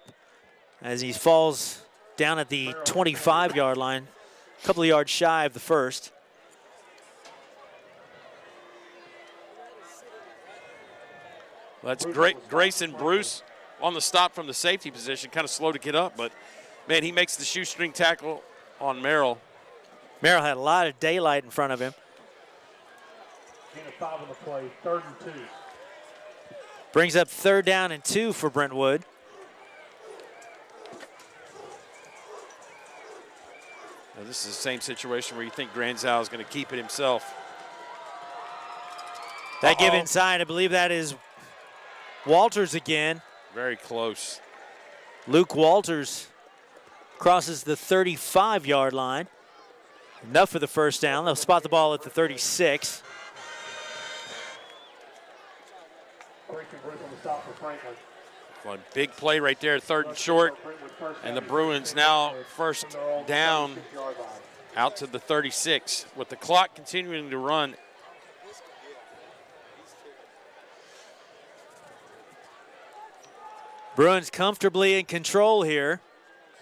as he falls down at the 25-yard line, a couple of yards shy of the first. That's great. Grayson Bruce on the stop from the safety position, kind of slow to get up, but man, he makes the shoestring tackle on Merrill. Merrill had a lot of daylight in front of him. Gain of 5 on the play, 3rd and 2. Brings up 3rd down and 2 for Brentwood. Now, this is the same situation where you think Granzow is going to keep it himself. That give inside, I believe that is Walters again. Very close. Luke Walters crosses the 35-yard line. Enough for the first down. They'll spot the ball at the 36. One big play right there, 3rd and short. And the Bruins now 1st down out to the 36 with the clock continuing to run. Bruins comfortably in control here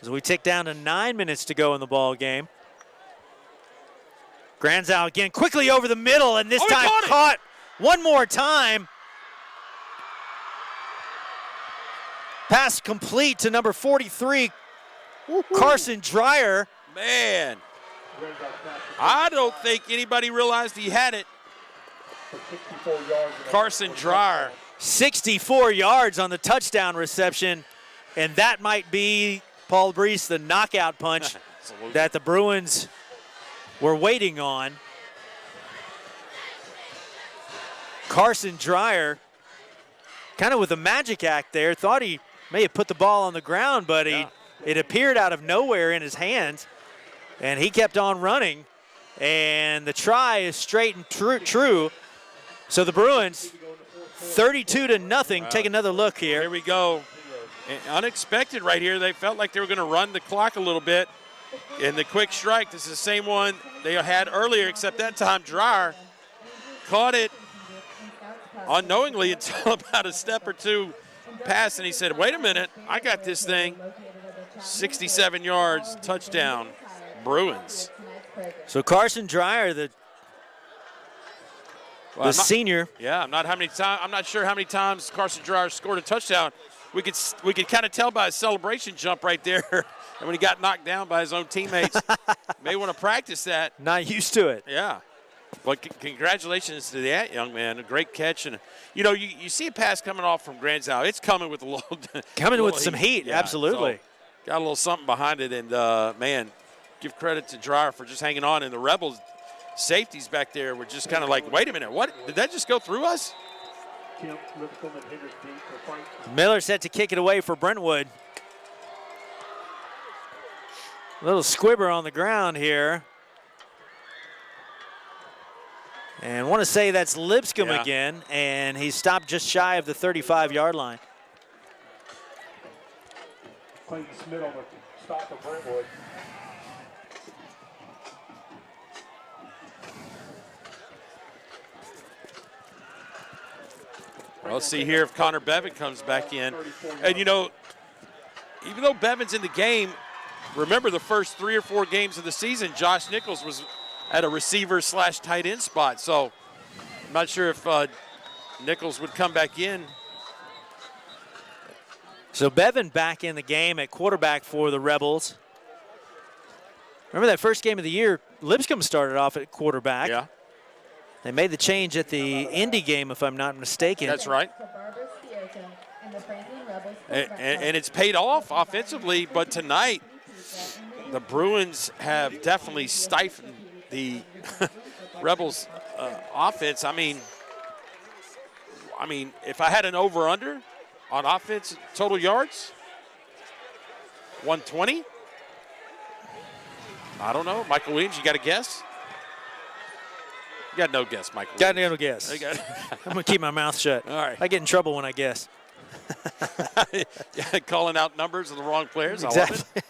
as we tick down to 9 minutes to go in the ball game. Granzow again quickly over the middle, and this time caught one more time. Pass complete to number 43, Carson Dreyer. Man, I don't think anybody realized he had it. Carson Dreyer. 64 yards on the touchdown reception, and that might be, Paul Brees, the knockout punch that the Bruins were waiting on. Carson Dreyer, kind of with a magic act there, thought he may have put the ball on the ground, but it appeared out of nowhere in his hands, and he kept on running, and the try is straight and true. So the Bruins, 32-0. Take another look here. Here we go. Unexpected right here. They felt like they were going to run the clock a little bit. In the quick strike, this is the same one they had earlier, except that time Dreyer caught it unknowingly until about a step or two past, and he said, wait a minute, I got this thing. 67 yards, touchdown, Bruins. So Carson Dreyer, the senior. Yeah, I'm not sure how many times Carson Dreyer scored a touchdown. We could kind of tell by his celebration jump right there, and when he got knocked down by his own teammates. May want to practice that. Not used to it. Yeah. But congratulations to that young man. A great catch. And, you know, you see a pass coming off from Granzow. It's coming with a little coming with some heat, yeah, absolutely. So got a little something behind it. And, man, give credit to Dreyer for just hanging on. And the Rebels safeties back there were just kind of like, wait a minute, what? Did that just go through us? Miller set to kick it away for Brentwood. Little squibber on the ground here. And want to say that's Lipscomb again, and he stopped just shy of the 35-yard line. Clayton Smith on the stop for Brentwood. Well, let's see here if Connor Bevan comes back in. And, you know, even though Bevan's in the game, remember the first 3 or 4 games of the season, Josh Nichols was at a receiver/tight end spot. So I'm not sure if Nichols would come back in. So Bevan back in the game at quarterback for the Rebels. Remember that first game of the year, Lipscomb started off at quarterback. Yeah. They made the change at the Indy game, if I'm not mistaken. That's right. And it's paid off offensively, but tonight the Bruins have definitely stifled the Rebels' offense. I mean, if I had an over/under on offense total yards, 120. I don't know, Michael Williams. You got a guess? You got no guess, Michael. Got no guess. I'm gonna keep my mouth shut. All right. I get in trouble when I guess. Calling out numbers of the wrong players. Exactly.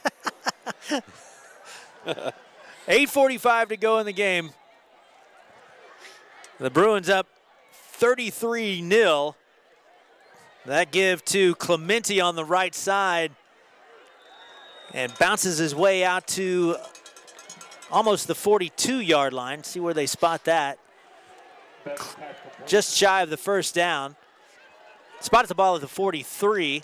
I love it. 8:45 to go in the game. The Bruins up 33-0. That give to Clemente on the right side, and bounces his way out to almost the 42-yard line. See where they spot that. Just shy of the first down. Spotted the ball at the 43.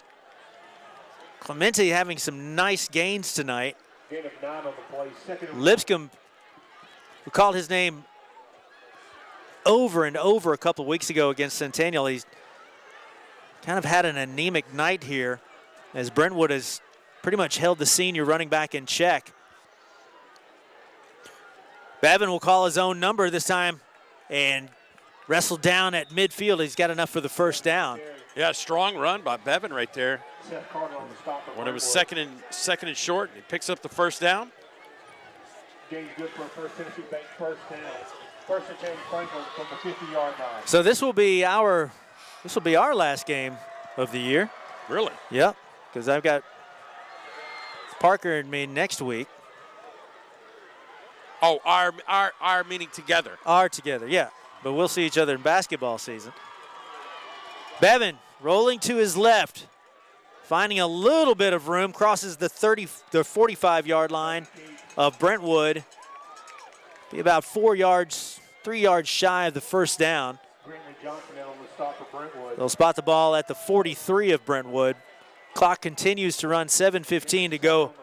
Clemente having some nice gains tonight. Gain of 9 on the play. Lipscomb, we called his name over and over a couple weeks ago against Centennial. He's kind of had an anemic night here as Brentwood has pretty much held the senior running back in check. Bevan will call his own number this time and wrestle down at midfield. He's got enough for the first down. Yeah, strong run by Bevan right there. When it was second and short, he picks up the first down. Game's good for a First Tennessee Bank first down. First and 10 Franklin from the 50-yard line. So this will be our last game of the year. Really? Yep, because I've got Parker and me next week. Oh, our meeting together. Are together, yeah. But we'll see each other in basketball season. Bevan rolling to his left, finding a little bit of room, crosses the 45-yard line of Brentwood. Be about 3 yards shy of the first down. They'll spot the ball at the 43 of Brentwood. Clock continues to run, 7:15 to go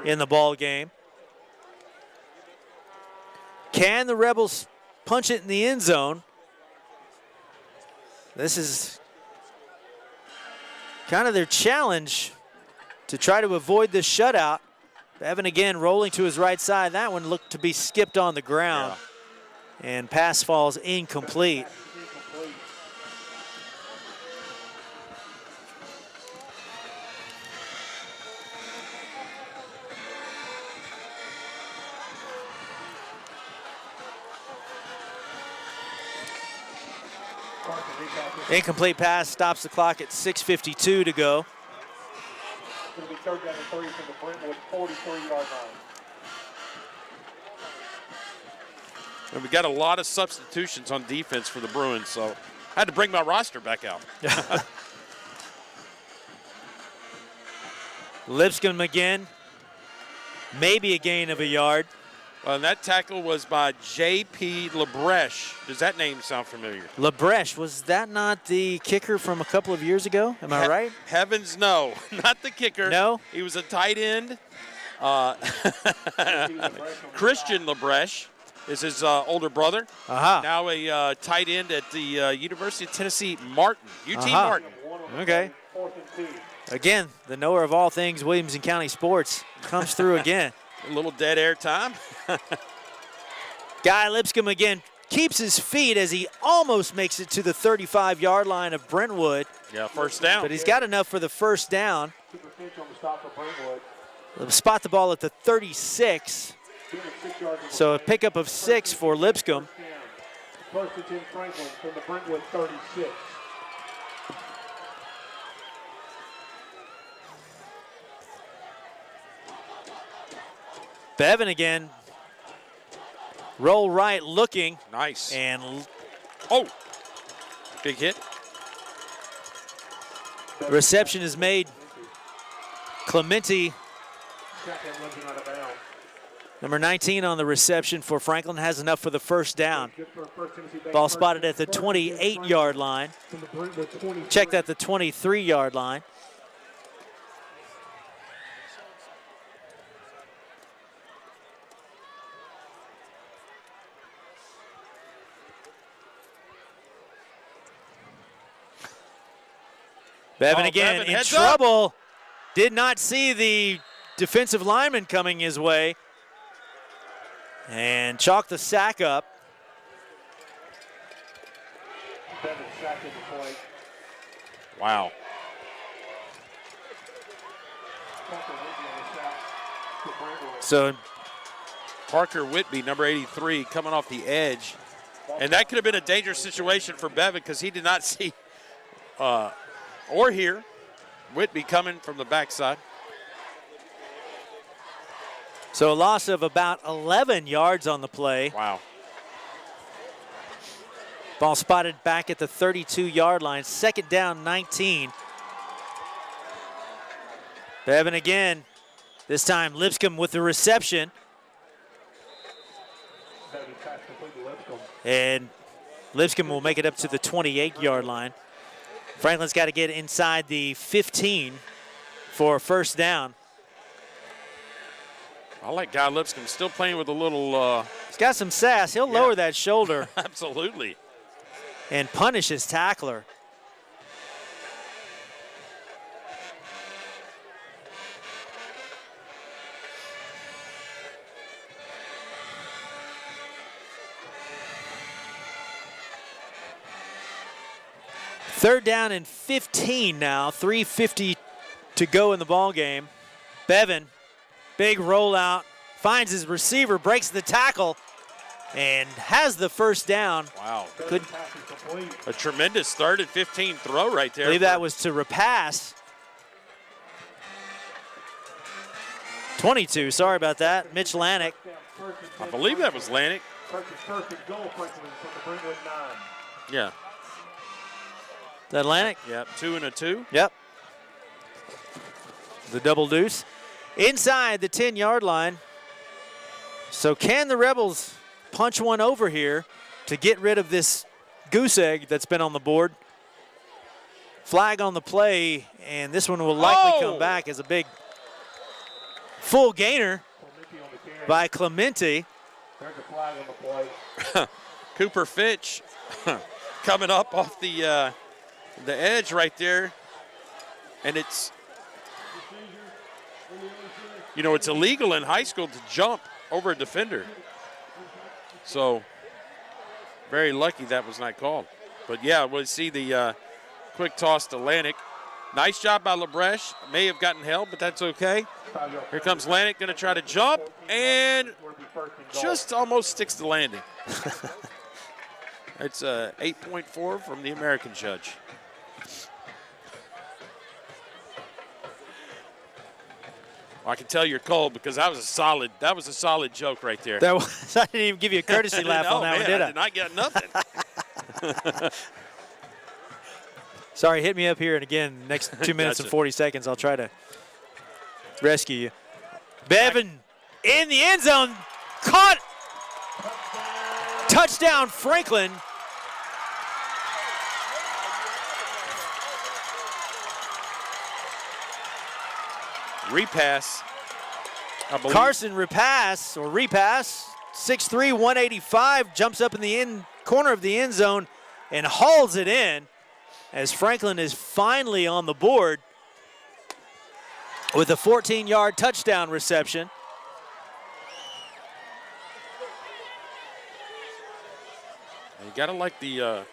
in the ball game. Can the Rebels punch it in the end zone? This is kind of their challenge to try to avoid this shutout. Bevan again rolling to his right side. That one looked to be skipped on the ground. And pass falls incomplete. Incomplete pass stops the clock at 6:52 to go. It's going to be 3rd down and 3 from the Brentwood 43-yard line. And we got a lot of substitutions on defense for the Bruins, so I had to bring my roster back out. Lipscomb again. Maybe a gain of a yard. And that tackle was by J.P. Lebreche. Does that name sound familiar? Lebreche, was that not the kicker from a couple of years ago? Am I right? Heavens, no. Not the kicker. No? He was a tight end. Christian Lebreche is his older brother. Now a tight end at the University of Tennessee, Martin. UT Martin. Okay. Again, the knower of all things Williamson County sports comes through again. A little dead air time. Guy Lipscomb again keeps his feet as he almost makes it to the 35-yard line of Brentwood. Yeah, first down. But he's got enough for the first down. They'll spot the ball at the 36. So a pickup of 6 for Lipscomb. First and 10 Franklin from the Brentwood 36. Bevan again. Roll right looking. Nice. And big hit. Reception is made. Clemente, number 19 on the reception for Franklin, has enough for the first down. Ball spotted at the 28-yard line. Checked at the 23-yard line. Bevan again in trouble. Up. Did not see the defensive lineman coming his way. And chalked the sack up. Bevan sacked at the point. Wow. So Parker Whitby, number 83, coming off the edge. And that could have been a dangerous situation for Bevan because he did not see or hear Whitby coming from the backside. So a loss of about 11 yards on the play. Wow. Ball spotted back at the 32-yard line. 2nd down, 19. Bevan again. This time Lipscomb with the reception. And Lipscomb will make it up to the 28-yard line. Franklin's got to get inside the 15 for a first down. I like Guy Lipscomb still playing with a little... He's got some sass. He'll lower that shoulder. Absolutely. And punish his tackler. Third down and 15 now. 3:50 to go in the ball game. Bevan, big rollout, finds his receiver, breaks the tackle, and has the first down. Wow. Good. A tremendous 3rd and 15 throw right there. I believe that was to repass. 22, sorry about that. Mitch Lanick. I believe that was Lanick. First and goal, Franklin from the Brentwood 9. Yeah. Is that Lanick? Yep, 2 and a 2. Yep. The double deuce. Inside the 10-yard line. So can the Rebels punch one over here to get rid of this goose egg that's been on the board? Flag on the play, and this one will likely come back as a big full gainer by Clemente. There's a flag on the play. Cooper Fitch coming up off the edge right there, and it's, you know, it's illegal in high school to jump over a defender. So very lucky that was not called. But yeah, we'll see the quick toss to Lanick. Nice job by Lebreche. May have gotten held, but that's okay. Here comes Lanick, going to try to jump, and just almost sticks the landing. It's 8.4 from the American judge. Well, I can tell you're cold because that was a solid joke right there. That was, I didn't even give you a courtesy laugh No, on that man, one, did I I? did not get nothing. Sorry, hit me up here, and again, next 2 minutes and Gotcha. 40 seconds, I'll try to rescue you. Bevan in the end zone, caught. Touchdown, Franklin. Repass. I believe. Carson repass, 6'3", 185, jumps up in the end corner of the end zone and hauls it in as Franklin is finally on the board with a 14-yard touchdown reception. You gotta like the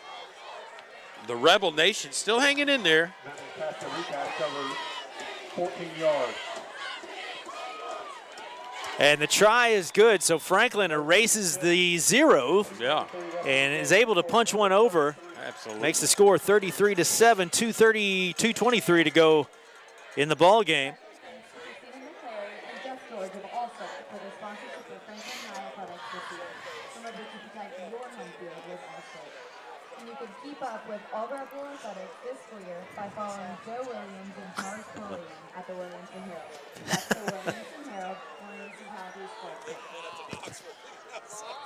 Rebel Nation still hanging in there. Pass to repass cover 14 yards. And the try is good, so Franklin erases the 0 Yeah, and is able to punch one over. absolutely. Makes the score 33-7, 2:23 to go in the ball game. And you can keep up with all Rebel athletics this school year by following Joe Williams and Charles Pulliam at the Williamson Herald. That's the Williamson Herald, Williamson County Sports.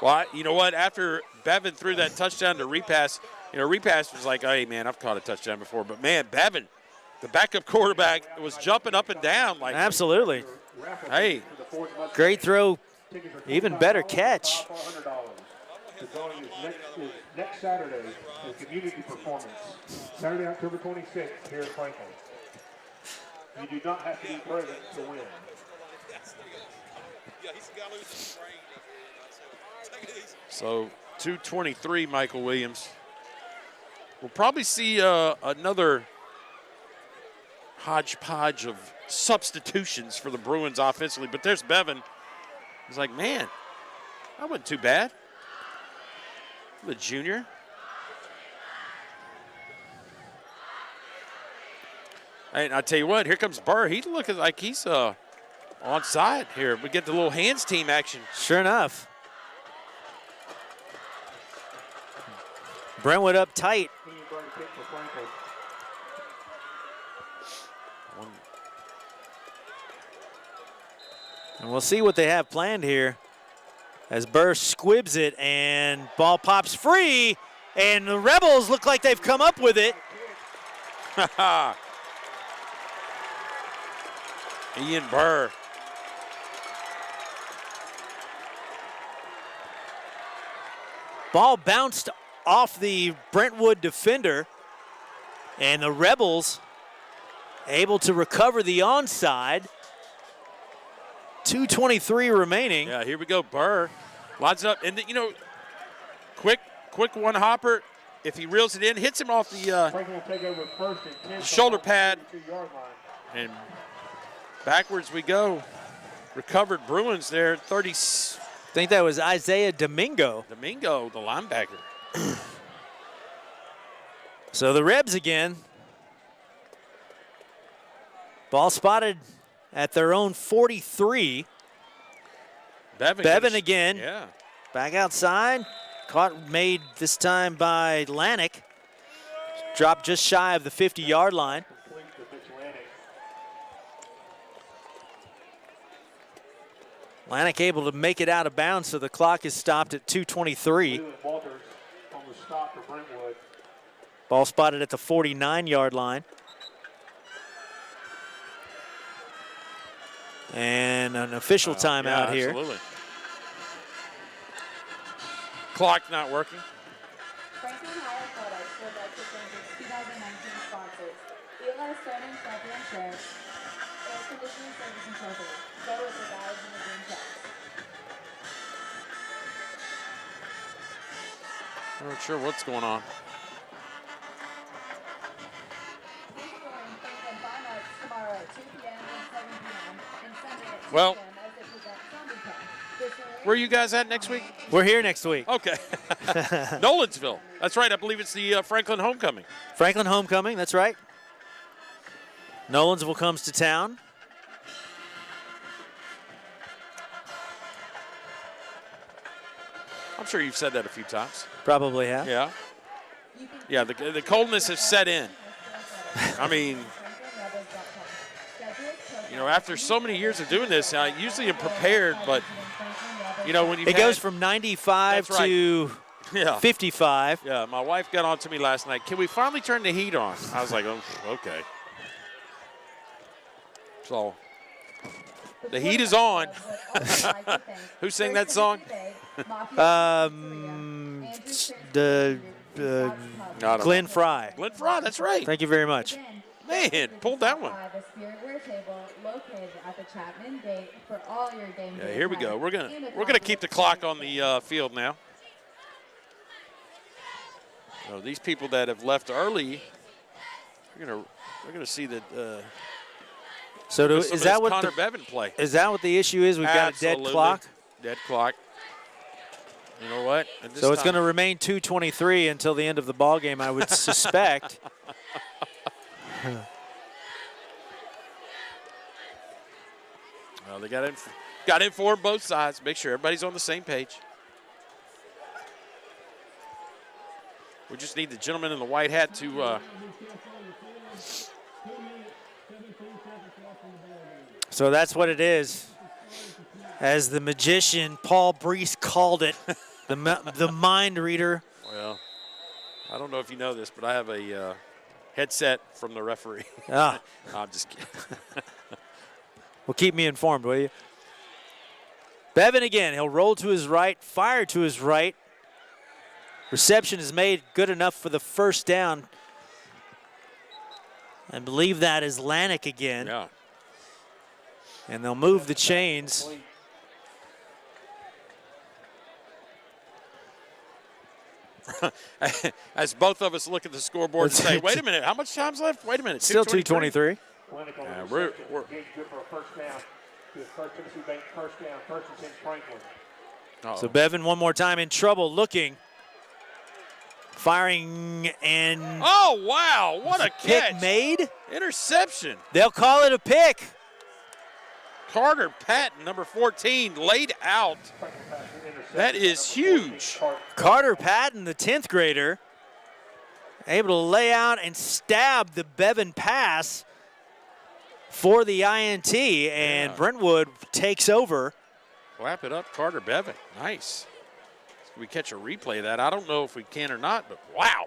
Well, you know what? After Bevan threw that touchdown to repass, repass was like, hey, man, I've caught a touchdown before. But, man, Bevan, the backup quarterback, was jumping up and down. Like, Absolutely. hey. Great throw, even better catch. The drawing is next Saturday, a community performance. Saturday, October 26th, here at Franklin. You do not have to be present to win. So 2:23, Michael Williams. We'll probably see another hodgepodge of substitutions for the Bruins offensively. But there's Bevan. He's like, man, that wasn't too bad. The junior. And I tell you what, here comes Burr. He's looking like he's onside here. We get the little hands team action. Sure enough. Brentwood up tight. And we'll see what they have planned here as Burr squibs it and ball pops free, and the Rebels look like they've come up with it. Ian Burr. Ball bounced off the Brentwood defender, and the Rebels able to recover the onside. 2:23 remaining. Yeah, here we go. Burr lines it up, and quick one hopper. If he reels it in, hits him off the Franklin will take over first and 10 shoulder pad, 32-yard line. and backwards we go. Recovered Bruins there. 30. I think that was Isaiah Domingo. Domingo, the linebacker. So the Rebs again. Ball spotted at their own 43. Bevan again. Yeah. Back outside. Made this time by Lanik. Dropped just shy of the 50-yard line. Lanik able to make it out of bounds, so the clock is stopped at 2:23. Walters on the stop for Brentwood. Ball spotted at the 49-yard line. And an official timeout yeah, here. Absolutely. Clock not working. Franklin High Athletics would like to thank its 2019 sponsors, Eli Stone and Shelter Insurance, Air Conditioning Service and Shelter. Go with the guys in the green checks. I'm not sure what's going on. Please join Franklin Fine Arts tomorrow at 2 p.m. and 7 p.m. and Sunday at 2 Well- p.m. as they present Zombie Town. This will Where are you guys at next week? We're here next week. Okay. Nolansville. That's right. I believe it's the Franklin homecoming. Franklin homecoming, that's right. Nolansville comes to town. I'm sure you've said that a few times. Probably have. Yeah. Yeah, the coldness has set in. I mean, you know, after so many years of doing this, I usually am prepared, but, you know, when you It goes from 95 That's right. to yeah. 55. Yeah, my wife got on to me last night. Can we finally turn the heat on? I was like, oh, okay. So, the heat is on. Who sang that song? Glenn Fry. Glenn Fry, that's right. Thank you very much. Man, pulled that one. Yeah, here we go. We're gonna keep the clock on the field now. So these people that have left early, we're gonna see that. So is that what Connor Bevan play? Is that what the issue is? We've got a dead clock. Dead clock. You know what? So it's going to remain 2:23 until the end of the ball game, I would suspect. Well, they got to inform both sides. Make sure everybody's on the same page. We just need the gentleman in the white hat to. So that's what it is. As the magician Paul Brees called it, the mind reader. Well, I don't know if you know this, but I have a headset from the referee. Ah. No, I'm just kidding. Well, keep me informed, will you? Bevan again. He'll roll to his right, fire to his right. Reception is made good enough for the first down. I believe that is Lanik again. Yeah. And they'll move the chains. As both of us look at the scoreboard and say, wait a minute, how much time's left? Wait a minute. Still 2:23. Yeah, we're good for a first down. Good first Tennessee Bank first down. First and 10 Franklin. So Bevan one more time in trouble, looking, firing, and oh wow, what a pick catch! Made. Interception. They'll call it a pick. Carter Patton, number 14, laid out. That is huge. Carter Patton, the 10th grader, able to lay out and stab the Bevan pass for the INT, and Brentwood takes over. Clap it up, Carter Bevan. Nice. Can we catch a replay of that? I don't know if we can or not, but wow.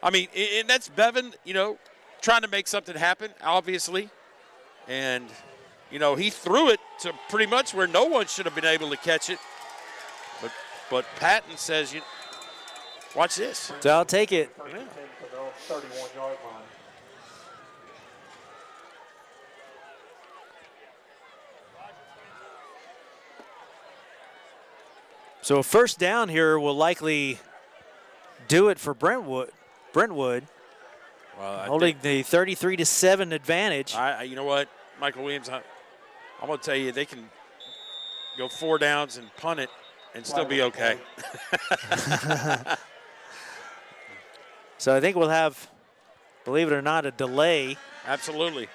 I mean, and that's Bevan, you know, trying to make something happen, obviously. And, you know, he threw it to pretty much where no one should have been able to catch it. But Patton says, watch this. So I'll take it. Yeah. 31-yard line. So a first down here will likely do it for Brentwood. Well, Holding the 33-7 advantage. You know what, Michael Williams, I'm going to tell you, they can go 4 downs and punt it and still be okay. So I think we'll have, believe it or not, a delay. Absolutely.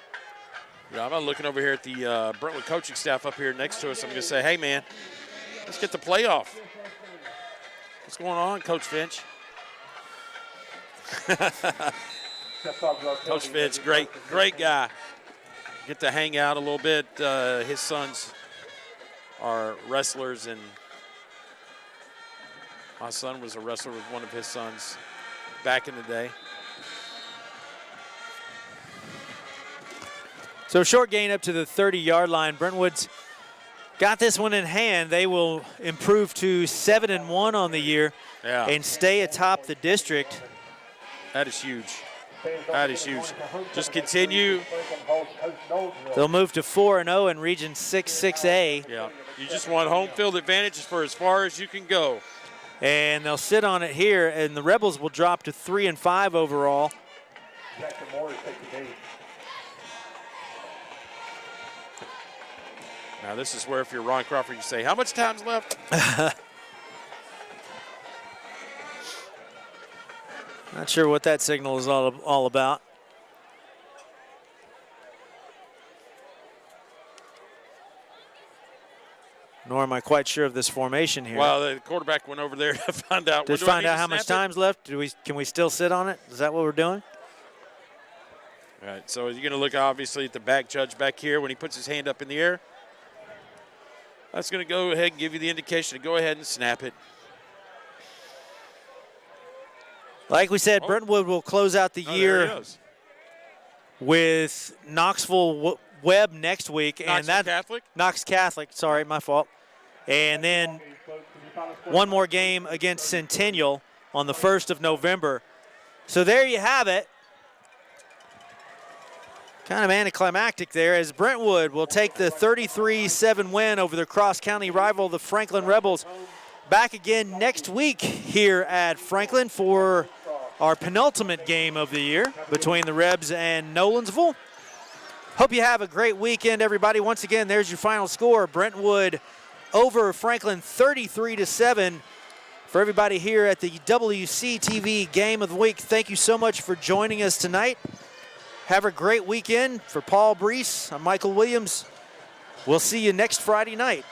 Yeah, I'm looking over here at the Brentwood coaching staff up here next to us. I'm going to say, hey, man, let's get the playoff. What's going on, Coach Finch? Coach Finch, great guy. Get to hang out a little bit. His sons are wrestlers, and my son was a wrestler with one of his sons back in the day. So short gain up to the 30-yard line. Brentwood's got this one in hand. They will improve to 7-1 on the year and stay atop the district. That is huge. That is huge. Just continue. They'll move to 4-0 in Region 6-6A. Yeah, you just want home field advantages for as far as you can go. And they'll sit on it here, and the Rebels will drop to 3-5 overall. Now this is where if you're Ron Crawford, you say, how much time's left? Not sure what that signal is all about. Nor am I quite sure of this formation here. Well, the quarterback went over there to find out. Just find out how much time's left. Can we still sit on it? Is that what we're doing? All right, so you're going to look obviously at the back judge back here when he puts his hand up in the air. That's going to go ahead and give you the indication to go ahead and snap it. Like we said, Brentwood will close out the year with Knoxville Webb next week. Knox Catholic, sorry, my fault. And then one more game against Centennial on the 1st of November. So there you have it. Kind of anticlimactic there as Brentwood will take the 33-7 win over their cross-county rival, the Franklin Rebels. Back again next week here at Franklin for our penultimate game of the year between the Rebs and Nolensville. Hope you have a great weekend, everybody. Once again, there's your final score. Brentwood over Franklin 33-7. For everybody here at the WCTV Game of the Week, thank you so much for joining us tonight. Have a great weekend. For Paul Brees, I'm Michael Williams. We'll see you next Friday night.